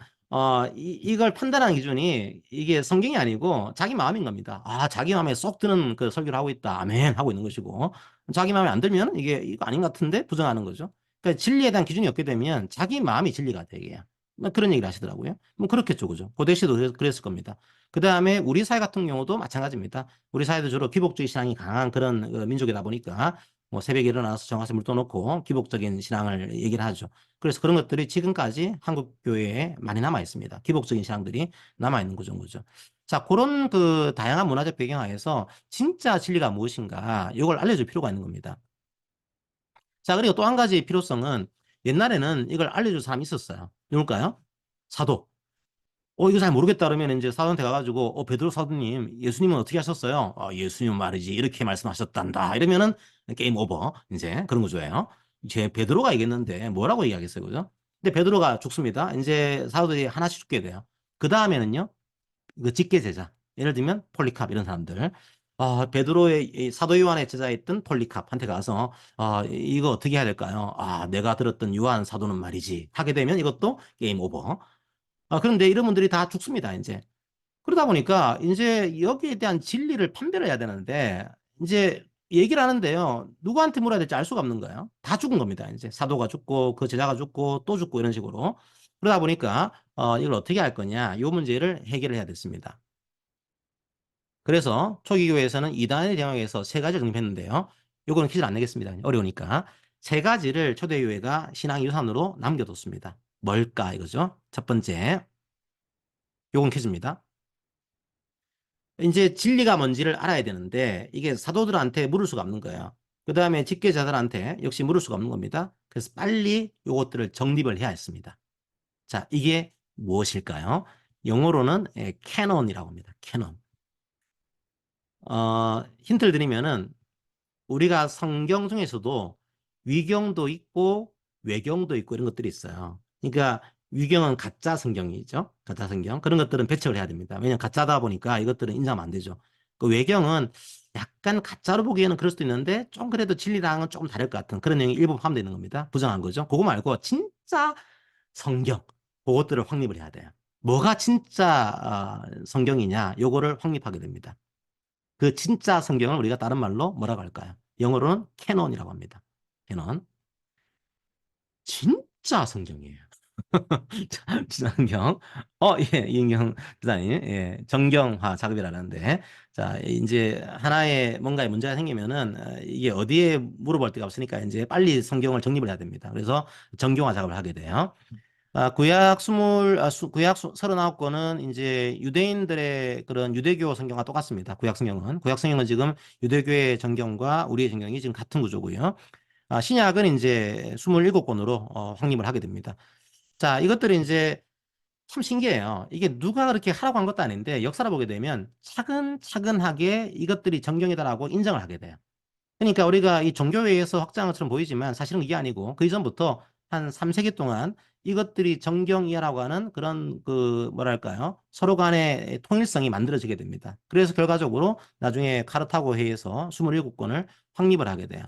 이걸 판단하는 기준이 이게 성경이 아니고 자기 마음인 겁니다. 자기 마음에 쏙 드는 그 설교를 하고 있다. 아멘 하고 있는 것이고 자기 마음에 안 들면 이게 이거 아닌 것 같은데 부정하는 거죠. 그러니까 진리에 대한 기준이 없게 되면 자기 마음이 진리가 되게요. 뭐 그런 얘기를 하시더라고요. 뭐 그렇겠죠, 그죠? 고대 시도 그랬을 겁니다. 그 다음에 우리 사회 같은 경우도 마찬가지입니다. 우리 사회도 주로 기복주의 신앙이 강한 그런 민족이다 보니까 뭐 새벽에 일어나서 정화세 물 떠놓고 기복적인 신앙을 얘기를 하죠. 그래서 그런 것들이 지금까지 한국 교회에 많이 남아 있습니다. 기복적인 신앙들이 남아 있는 거죠. 자, 그런 그 다양한 문화적 배경하에서 진짜 진리가 무엇인가 이걸 알려줄 필요가 있는 겁니다. 자, 그리고 또 한 가지 필요성은 옛날에는 이걸 알려줄 사람이 있었어요. 누굴까요? 사도. 이거 잘 모르겠다 그러면 이제 사도한테 가가지고, 베드로 사도님, 예수님은 어떻게 하셨어요? 예수님은 말이지, 이렇게 말씀하셨단다. 이러면은 게임 오버. 이제 그런 거죠요. 제 베드로가 얘기했는데 뭐라고 얘기하겠어요, 그죠? 근데 베드로가 죽습니다. 이제 사도들이 하나씩 죽게 돼요. 그 다음에는요, 그 직계 제자. 예를 들면 폴리캅 이런 사람들. 베드로의 이 사도 요한의 제자였던 폴리캅한테 가서 이거 어떻게 해야 될까요? 내가 들었던 요한 사도는 말이지. 하게 되면 이것도 게임 오버. 그런데 이런 분들이 다 죽습니다, 이제. 그러다 보니까 이제 여기에 대한 진리를 판별을 해야 되는데 이제 얘기를 하는데요. 누구한테 물어야 될지 알 수가 없는 거예요. 다 죽은 겁니다. 이제 사도가 죽고 그 제자가 죽고 또 죽고 이런 식으로. 그러다 보니까 이걸 어떻게 할 거냐. 이 문제를 해결을 해야 됐습니다. 그래서 초기 교회에서는 이단의 대항에서 세 가지를 정립했는데요. 요거는 퀴즈를 안 내겠습니다. 어려우니까. 세 가지를 초대교회가 신앙유산으로 남겨뒀습니다. 뭘까 이거죠. 첫 번째, 요건 퀴즈입니다. 이제 진리가 뭔지를 알아야 되는데 이게 사도들한테 물을 수가 없는 거예요. 그 다음에 직계자들한테 역시 물을 수가 없는 겁니다. 그래서 빨리 요것들을 정립을 해야 했습니다. 자, 이게 무엇일까요? 영어로는 캐논이라고 합니다. 캐논. 힌트를 드리면은 우리가 성경 중에서도 위경도 있고 외경도 있고 이런 것들이 있어요. 그러니까 위경은 가짜 성경이죠. 가짜 성경. 그런 것들은 배척을 해야 됩니다. 왜냐하면 가짜다 보니까 이것들은 인정하면 안 되죠. 그 외경은 약간 가짜로 보기에는 그럴 수도 있는데 좀 그래도 진리랑은 조금 다를 것 같은 그런 내용이 일부 포함되어 있는 겁니다. 부정한 거죠. 그거 말고 진짜 성경 그것들을 확립을 해야 돼요. 뭐가 진짜 성경이냐 요거를 확립하게 됩니다. 그 진짜 성경을 우리가 다른 말로 뭐라고 할까요? 영어로는 캐논이라고 합니다. 캐논. 진짜 성경이에요. 진짜 성경. 예, 이은경 기자님, 예, 정경화 작업이라는데, 자, 이제 하나의 뭔가에 문제가 생기면은, 이게 어디에 물어볼 데가 없으니까 이제 빨리 성경을 정립을 해야 됩니다. 그래서 정경화 작업을 하게 돼요. 구약 39권은 이제 유대인들의 그런 유대교 성경과 똑같습니다. 구약 성경은. 구약 성경은 지금 유대교의 성경과 우리의 성경이 지금 같은 구조고요. 신약은 이제 27권으로 확립을 하게 됩니다. 자, 이것들이 이제 참 신기해요. 이게 누가 그렇게 하라고 한 것도 아닌데 역사를 보게 되면 차근차근하게 이것들이 정경이다라고 인정을 하게 돼요. 그러니까 우리가 이 종교회에서 확장한 것처럼 보이지만 사실은 이게 아니고 그 이전부터 한 3세기 동안 이것들이 정경이라고 하는 그런 그 뭐랄까요? 서로 간의 통일성이 만들어지게 됩니다. 그래서 결과적으로 나중에 카르타고 회의에서 27권을 확립을 하게 돼요.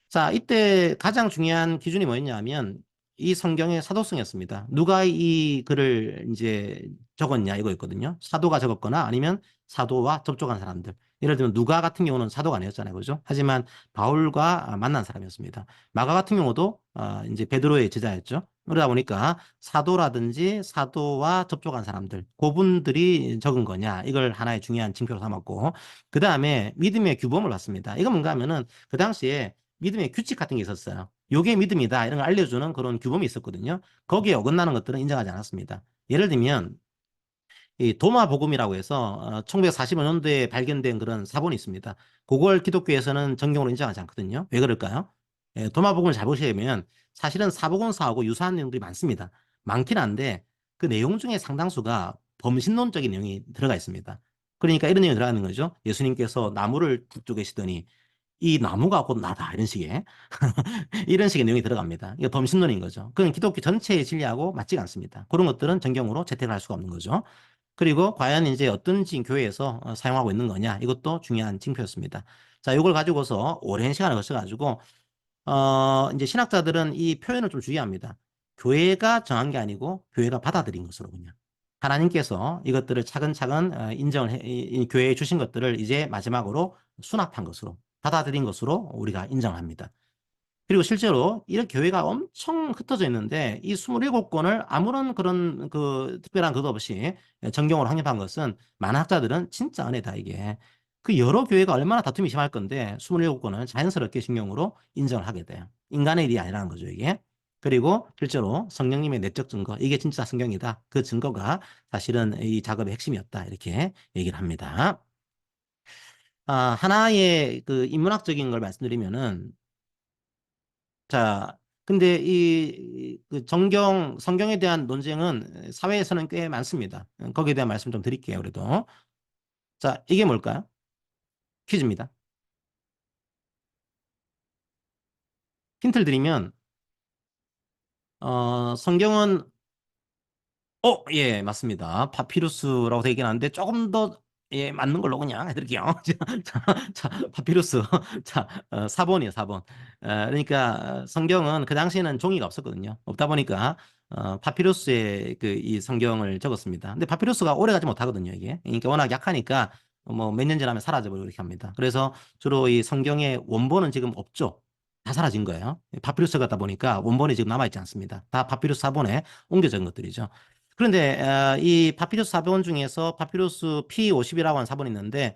자, 이때 가장 중요한 기준이 뭐였냐면 이 성경의 사도성이었습니다. 누가 이 글을 이제 적었냐 이거였거든요. 사도가 적었거나 아니면 사도와 접촉한 사람들. 예를 들면 누가 같은 경우는 사도가 아니었잖아요. 그죠? 하지만 바울과 만난 사람이었습니다. 마가 같은 경우도 이제 베드로의 제자였죠. 그러다 보니까 사도라든지 사도와 접촉한 사람들, 그분들이 적은 거냐, 이걸 하나의 중요한 징표로 삼았고, 그 다음에 믿음의 규범을 봤습니다. 이건 뭔가 하면은 그 당시에 믿음의 규칙 같은 게 있었어요. 요게 믿음이다 이런 걸 알려주는 그런 규범이 있었거든요. 거기에 어긋나는 것들은 인정하지 않았습니다. 예를 들면 이 도마복음이라고 해서 1945년도에 발견된 그런 사본이 있습니다. 그걸 기독교에서는 정경으로 인정하지 않거든요. 왜 그럴까요? 예, 도마복음을 잘 보시면 사실은 사복음서하고 유사한 내용들이 많습니다. 많긴 한데 그 내용 중에 상당수가 범신론적인 내용이 들어가 있습니다. 그러니까 이런 내용이 들어가는 거죠. 예수님께서 나무를 붙들고 계시더니 이 나무가 곧 나다 이런 식의 이런 식의 내용이 들어갑니다. 이거 범신론인 거죠. 그건 기독교 전체의 진리하고 맞지가 않습니다. 그런 것들은 정경으로 채택을 할 수가 없는 거죠. 그리고 과연 이제 어떤 교회에서 사용하고 있는 거냐 이것도 중요한 징표였습니다. 자, 이걸 가지고서 오랜 시간을 거쳐가지고 이제 신학자들은 이 표현을 좀 주의합니다. 교회가 정한 게 아니고 교회가 받아들인 것으로 그냥 하나님께서 이것들을 차근차근 인정을 이 교회에 주신 것들을 이제 마지막으로 수납한 것으로 받아들인 것으로 우리가 인정합니다. 그리고 실제로 이런 교회가 엄청 흩어져 있는데 이 27권을 아무런 그런 그 특별한 그것 없이 정경으로 확립한 것은 많은 학자들은 진짜 은혜다 이게. 그 여러 교회가 얼마나 다툼이 심할 건데 27권을 자연스럽게 신경으로 인정을 하게 돼요. 인간의 일이 아니라는 거죠 이게. 그리고 실제로 성령님의 내적 증거 이게 진짜 성경이다. 그 증거가 사실은 이 작업의 핵심이었다 이렇게 얘기를 합니다. 하나의 그 인문학적인 걸 말씀드리면은 자, 근데 그 성경에 대한 논쟁은 사회에서는 꽤 많습니다. 거기에 대한 말씀 좀 드릴게요, 그래도. 자, 이게 뭘까요? 퀴즈입니다. 힌트를 드리면, 성경은 예, 맞습니다. 파피루스라고 되긴 하는데 조금 더 예, 맞는 걸로 그냥 해드릴게요. 자, 파피루스. 자, 4번이에요, 4번. 그러니까 성경은 그 당시에는 종이가 없었거든요. 없다 보니까 파피루스에 그 이 성경을 적었습니다. 근데 파피루스가 오래 가지 못하거든요, 이게. 그러니까 워낙 약하니까 뭐 몇 년 지나면 사라져버리고 이렇게 합니다. 그래서 주로 이 성경의 원본은 지금 없죠. 다 사라진 거예요. 파피루스 같다 보니까 원본이 지금 남아있지 않습니다. 다 파피루스 4본에 옮겨진 것들이죠. 그런데 이 파피루스 사본 중에서 파피루스 P50이라고 하는 사본이 있는데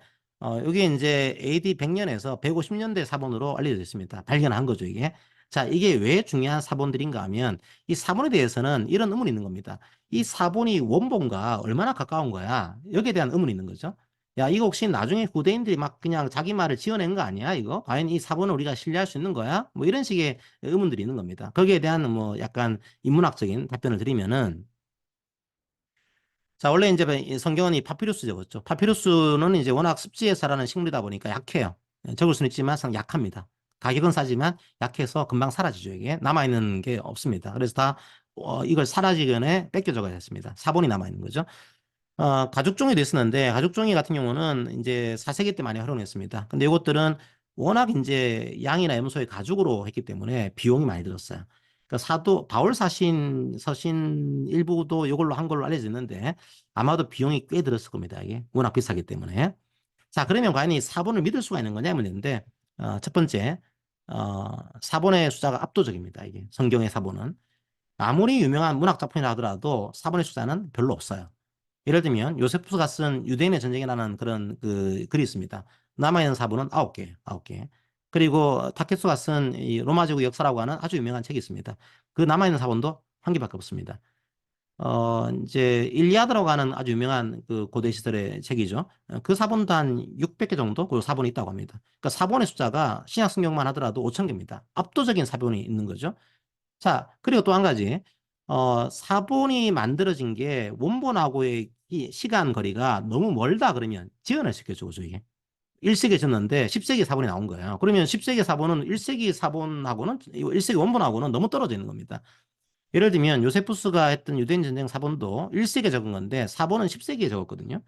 이게 이제 AD 100년에서 150년대 사본으로 알려져 있습니다. 발견한 거죠, 이게. 자, 이게 왜 중요한 사본들인가 하면 이 사본에 대해서는 이런 의문이 있는 겁니다. 이 사본이 원본과 얼마나 가까운 거야? 여기에 대한 의문이 있는 거죠. 야, 이거 혹시 나중에 후대인들이 막 그냥 자기 말을 지어낸 거 아니야, 이거? 과연 이 사본을 우리가 신뢰할 수 있는 거야? 뭐 이런 식의 의문들이 있는 겁니다. 거기에 대한 뭐 약간 인문학적인 답변을 드리면은 자, 원래 이제 이 성경은 이 파피루스 적었죠. 파피루스는 이제 워낙 습지에 자라는 식물이다 보니까 약해요. 적을 수는 있지만 상 약합니다. 가격은 싸지만 약해서 금방 사라지죠, 이게. 남아있는 게 없습니다. 그래서 다 이걸 사라지기 전에 뺏겨 적어야 했습니다. 사본이 남아있는 거죠. 가죽종이도 있었는데 가죽종이 같은 경우는 이제 4세기 때 많이 활용했습니다. 근데 이것들은 워낙 이제 양이나 염소의 가죽으로 했기 때문에 비용이 많이 들었어요. 그러니까 사도 바울 서신 일부도 이걸로 한 걸로 알려졌는데 아마도 비용이 꽤 들었을 겁니다. 이게 워낙 비싸기 때문에. 자, 그러면 과연 이 사본을 믿을 수가 있는 거냐 문제인데 첫 번째 사본의 숫자가 압도적입니다. 이게 성경의 사본은 아무리 유명한 문학 작품이라 하더라도 사본의 숫자는 별로 없어요. 예를 들면 요세푸스가 쓴 유대인의 전쟁이라는 그런 그 글이 있습니다. 남아있는 사본은 9개, 9개. 그리고 타케츠가 쓴 이 로마 제국 역사라고 하는 아주 유명한 책이 있습니다. 그 남아있는 사본도 한 개밖에 없습니다. 이제 일리아드라고 하는 아주 유명한 그 고대 시설의 책이죠. 그 사본도 한 600개 정도 그 사본이 있다고 합니다. 그러니까 사본의 숫자가 신약 성경만 하더라도 5천 개입니다. 압도적인 사본이 있는 거죠. 자, 그리고 또 한 가지. 사본이 만들어진 게 원본하고의 이 시간 거리가 너무 멀다 그러면 지연을 시켜주죠, 이게. 1세기에 졌는데 10세기 사본이 나온 거예요. 그러면 10세기 사본은 1세기 사본하고는, 1세기 원본하고는 너무 떨어져 있는 겁니다. 예를 들면 요세푸스가 했던 유대인 전쟁 사본도 1세기에 적은 건데 사본은 10세기에 적었거든요.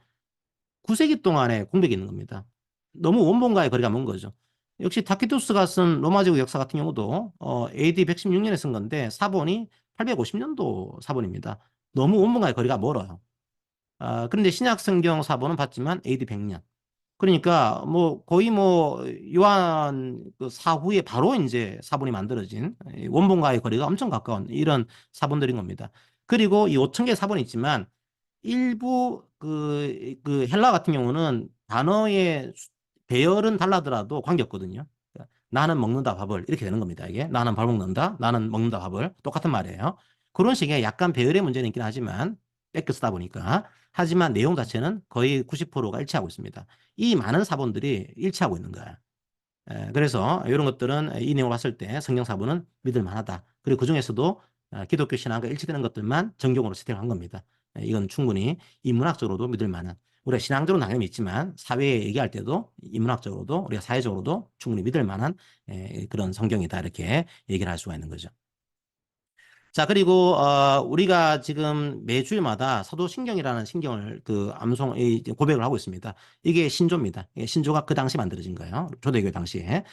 9세기 동안에 공백이 있는 겁니다. 너무 원본과의 거리가 먼 거죠. 역시 타키투스가 쓴 로마 제국 역사 같은 경우도 AD 116년에 쓴 건데 사본이 850년도 사본입니다. 너무 원본과의 거리가 멀어요. 그런데 신약 성경 사본은 봤지만 AD 100년. 그러니까 뭐 거의 뭐 요한 그 사후에 바로 이제 사본이 만들어진 원본과의 거리가 엄청 가까운 이런 사본들인 겁니다. 그리고 이 5천 개 사본이 있지만 일부 그 헬라 같은 경우는 단어의 배열은 달라더라도 관계없거든요. 나는 먹는다 밥을 이렇게 되는 겁니다. 이게 나는 밥 먹는다, 나는 먹는다 밥을 똑같은 말이에요. 그런 식의 약간 배열의 문제는 있긴 하지만 뺏겨 쓰다 보니까 하지만 내용 자체는 거의 90%가 일치하고 있습니다. 이 많은 사본들이 일치하고 있는 거야. 그래서 이런 것들은 이 내용을 봤을 때 성경사본은 믿을 만하다. 그리고 그중에서도 기독교 신앙과 일치되는 것들만 정경으로 채택한 겁니다. 이건 충분히 인문학적으로도 믿을 만한, 우리가 신앙적으로는 당연히 믿지만 사회에 얘기할 때도 인문학적으로도 우리가 사회적으로도 충분히 믿을 만한 그런 성경이다, 이렇게 얘기를 할 수가 있는 거죠. 자, 그리고 우리가 지금 매주일마다 사도신경이라는 신경을 고백을 하고 있습니다. 이게 신조입니다. 이게 신조가 그 당시 만들어진 거예요. 초대교회 당시에.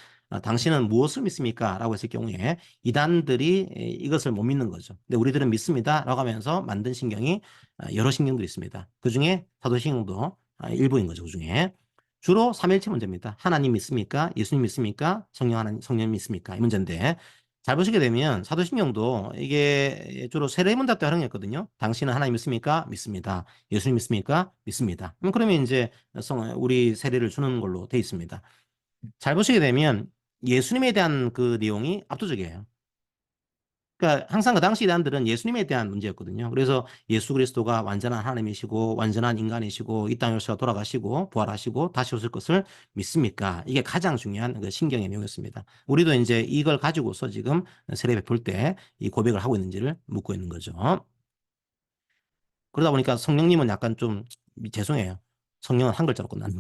당신은 무엇을 믿습니까? 라고 했을 경우에 이단들이 이것을 못 믿는 거죠. 근데 우리들은 믿습니다. 라고 하면서 만든 신경이 여러 신경들이 있습니다. 그중에 사도신경도 일부인 거죠. 그중에. 주로 삼일체 문제입니다. 하나님 믿습니까? 예수님 믿습니까? 성령 믿습니까? 이 문제인데, 잘 보시게 되면 사도신경도 이게 주로 세례문답 때 활용했거든요. 당신은 하나님 믿습니까? 믿습니다. 예수님 믿습니까? 믿습니다. 그러면 이제 우리 세례를 주는 걸로 돼 있습니다. 잘 보시게 되면 예수님에 대한 그 내용이 압도적이에요. 그러니까 항상 그 당시 이단들은 예수님에 대한 문제였거든요. 그래서 예수 그리스도가 완전한 하나님이시고 완전한 인간이시고 이 땅에 오셔서 돌아가시고 부활하시고 다시 오실 것을 믿습니까? 이게 가장 중요한 그 신경의 내용이었습니다. 우리도 이제 이걸 가지고서 지금 세례 베풀 때 이 고백을 하고 있는지를 묻고 있는 거죠. 그러다 보니까 성령님은 약간 좀 죄송해요. 성령은 한 글자로 끝나는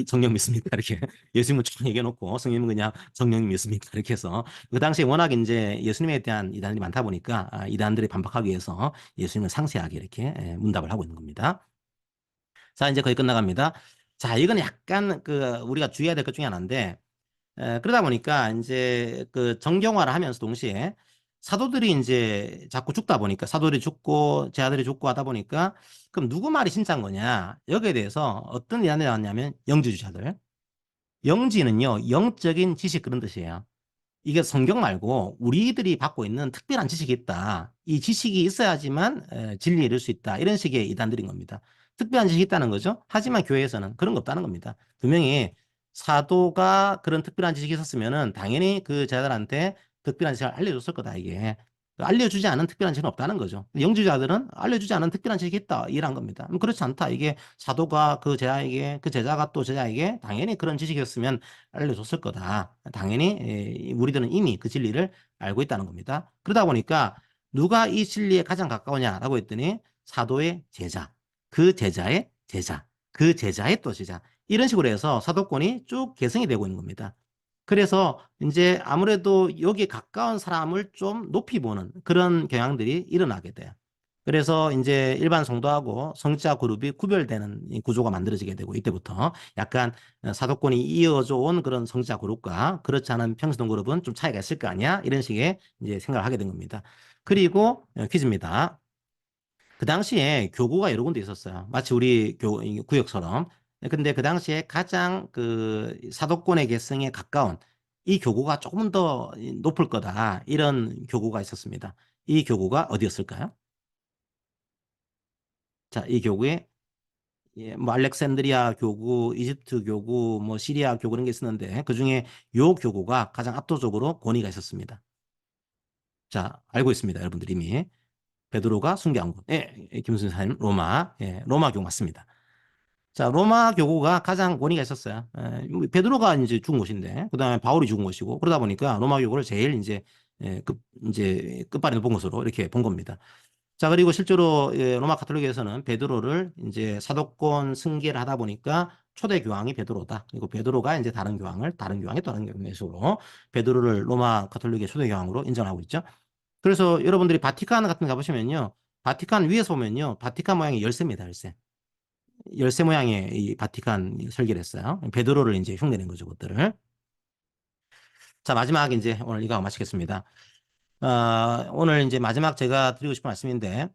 성령 믿습니까? 이렇게 예수님은 쭉 얘기해놓고 성령은 그냥 성령 믿습니까? 이렇게 해서 그 당시에 워낙 이제 예수님에 대한 이단들이 많다 보니까 이단들이 반박하기 위해서 예수님은 상세하게 이렇게 문답을 하고 있는 겁니다. 자, 이제 거의 끝나갑니다. 자, 이건 약간 그 우리가 주의해야 될 것 중에 하나인데, 그러다 보니까 이제 그 정경화를 하면서 동시에 사도들이 이제 자꾸 죽다 보니까 사도들이 죽고 제자들이 죽고 하다 보니까 그럼 누구 말이 진짜인 거냐? 여기에 대해서 어떤 이야기가 나왔냐면 영지주자들. 영지는요, 영적인 지식 그런 뜻이에요. 이게 성경 말고 우리들이 받고 있는 특별한 지식이 있다. 이 지식이 있어야지만 진리에 이를 수 있다. 이런 식의 이단들인 겁니다. 특별한 지식이 있다는 거죠. 하지만 교회에서는 그런 거 없다는 겁니다. 분명히 사도가 그런 특별한 지식이 있었으면은 당연히 그 제자들한테 특별한 지식을 알려줬을 거다, 이게. 알려주지 않은 특별한 지식은 없다는 거죠. 영주자들은 알려주지 않은 특별한 지식이 있다, 이해한 겁니다. 그렇지 않다. 이게 사도가 그 제자에게, 그 제자가 또 제자에게 당연히 그런 지식이었으면 알려줬을 거다. 당연히 우리들은 이미 그 진리를 알고 있다는 겁니다. 그러다 보니까 누가 이 진리에 가장 가까우냐라고 했더니 사도의 제자, 그 제자의 제자, 그 제자의 또 제자, 이런 식으로 해서 사도권이 쭉 계승이 되고 있는 겁니다. 그래서 이제 아무래도 여기에 가까운 사람을 좀 높이 보는 그런 경향들이 일어나게 돼요. 그래서 이제 일반 성도하고 성직자 그룹이 구별되는 이 구조가 만들어지게 되고, 이때부터 약간 사도권이 이어져 온 그런 성직자 그룹과 그렇지 않은 평신도 그룹은 좀 차이가 있을 거 아니야? 이런 식의 이제 생각을 하게 된 겁니다. 그리고 퀴즈입니다. 그 당시에 교구가 여러 군데 있었어요. 마치 우리 구역처럼. 근데 그 당시에 가장 그 사도권의 계승에 가까운 이 교구가 조금 더 높을 거다, 이런 교구가 있었습니다. 이 교구가 어디였을까요? 자, 이 교구에 뭐 알렉산드리아 교구, 이집트 교구, 뭐 시리아 교구, 그런 게 있었는데 그중에 요 교구가 가장 압도적으로 권위가 있었습니다. 자, 알고 있습니다, 여러분들 이미. 베드로가 순교한 곳. 예, 김순 사님, 로마. 예, 로마 교구 맞습니다. 자, 로마 교구가 가장 권위가 있었어요. 베드로가 이제 죽은 곳인데, 그 다음에 바울이 죽은 곳이고, 그러다 보니까 로마 교구를 제일 이제 끝발이 높은 곳으로 이렇게 본 겁니다. 자, 그리고 실제로 로마 가톨릭에서는 베드로를 이제 사도권 승계를 하다 보니까 초대 교황이 베드로다. 그리고 베드로가 이제 다른 교황이 다른 교황의 식으로 베드로를 로마 가톨릭의 초대 교황으로 인정하고 있죠. 그래서 여러분들이 바티칸 같은 데 가보시면요, 바티칸 위에서 보면요, 바티칸 모양이 열쇠입니다, 열쇠. 열쇠 모양의 이 바티칸 설계를 했어요. 베드로를 이제 흉내낸 거죠, 그것들을. 자, 마지막 이제 오늘 이거 마치겠습니다. 오늘 이제 마지막 제가 드리고 싶은 말씀인데,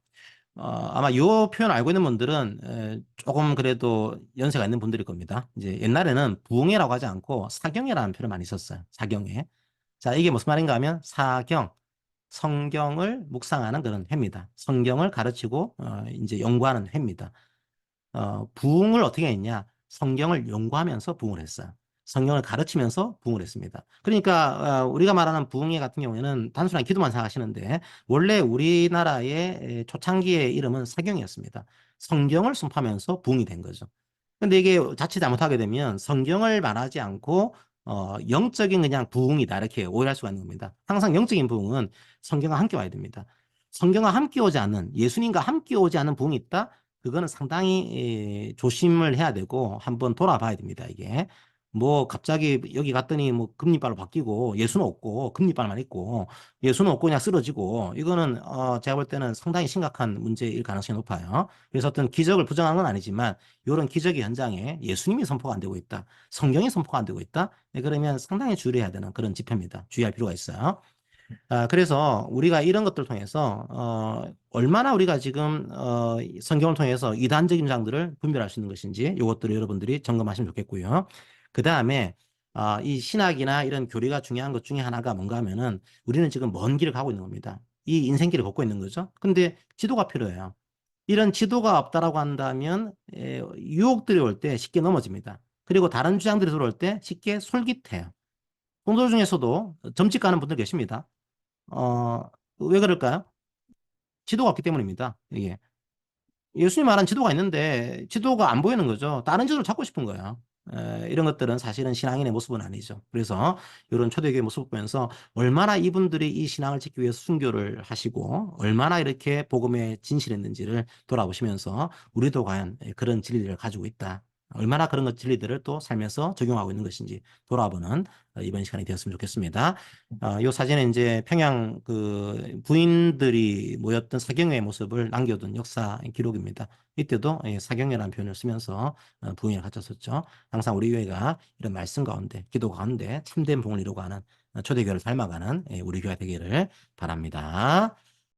아마 이 표현 알고 있는 분들은 조금 그래도 연세가 있는 분들일 겁니다. 이제 옛날에는 부흥회라고 하지 않고 사경회라는 표현을 많이 썼어요. 사경회. 자, 이게 무슨 말인가 하면 사경, 성경을 묵상하는 그런 회입니다. 성경을 가르치고 이제 연구하는 회입니다. 부흥을 어떻게 했냐? 성경을 연구하면서 부흥을 했어요. 성경을 가르치면서 부흥을 했습니다. 그러니까 우리가 말하는 부흥회 같은 경우에는 단순한 기도만 생각하시는데 원래 우리나라의 초창기의 이름은 사경이었습니다. 성경을 선포하면서 부흥이 된 거죠. 근데 이게 자칫 잘못하게 되면 성경을 말하지 않고 영적인 그냥 부흥이다 이렇게 오해할 수가 있는 겁니다. 항상 영적인 부흥은 성경과 함께 와야 됩니다. 성경과 함께 오지 않는 예수님과 함께 오지 않는 부흥이 있다? 그거는 상당히 조심을 해야 되고 한번 돌아봐야 됩니다. 이게 뭐 갑자기 여기 갔더니 뭐 금리빨로 바뀌고 예수는 없고 금리빨만 있고 예수는 없고 그냥 쓰러지고 이거는 제가 볼 때는 상당히 심각한 문제일 가능성이 높아요. 그래서 어떤 기적을 부정한 건 아니지만 이런 기적의 현장에 예수님이 선포가 안 되고 있다. 성경이 선포가 안 되고 있다. 네, 그러면 상당히 주의해야 되는 그런 집회입니다. 주의할 필요가 있어요. 그래서 우리가 이런 것들을 통해서 얼마나 우리가 지금 성경을 통해서 이단적인 장들을 분별할 수 있는 것인지 이것들을 여러분들이 점검하시면 좋겠고요. 그 다음에 이 신학이나 이런 교리가 중요한 것 중에 하나가 뭔가 하면은 우리는 지금 먼 길을 가고 있는 겁니다. 이 인생길을 걷고 있는 거죠. 근데 지도가 필요해요. 이런 지도가 없다라고 한다면 유혹들이 올 때 쉽게 넘어집니다. 그리고 다른 주장들이 들어올 때 쉽게 솔깃해요. 공도 중에서도 점집 가는 분들 계십니다. 어, 왜 그럴까요? 지도가 없기 때문입니다. 이게. 예수님 말한 지도가 있는데 지도가 안 보이는 거죠. 다른 지도를 찾고 싶은 거예요. 이런 것들은 사실은 신앙인의 모습은 아니죠. 그래서 이런 초대교회 모습을 보면서 얼마나 이분들이 이 신앙을 지키기 위해서 순교를 하시고 얼마나 이렇게 복음에 진실했는지를 돌아보시면서 우리도 과연 그런 진리를 가지고 있다. 얼마나 그런 것 진리들을 또 살면서 적용하고 있는 것인지 돌아보는 이번 시간이 되었으면 좋겠습니다. 이 사진은 이제 평양 그 부인들이 모였던 사경회의 모습을 남겨둔 역사 기록입니다. 이때도 사경회라는 표현을 쓰면서 부흥회를 가졌었죠. 항상 우리 교회가 이런 말씀 가운데, 기도 가운데 참된 부흥을 이루고 가는 초대교회를 닮아가는 우리 교회 되기를 바랍니다.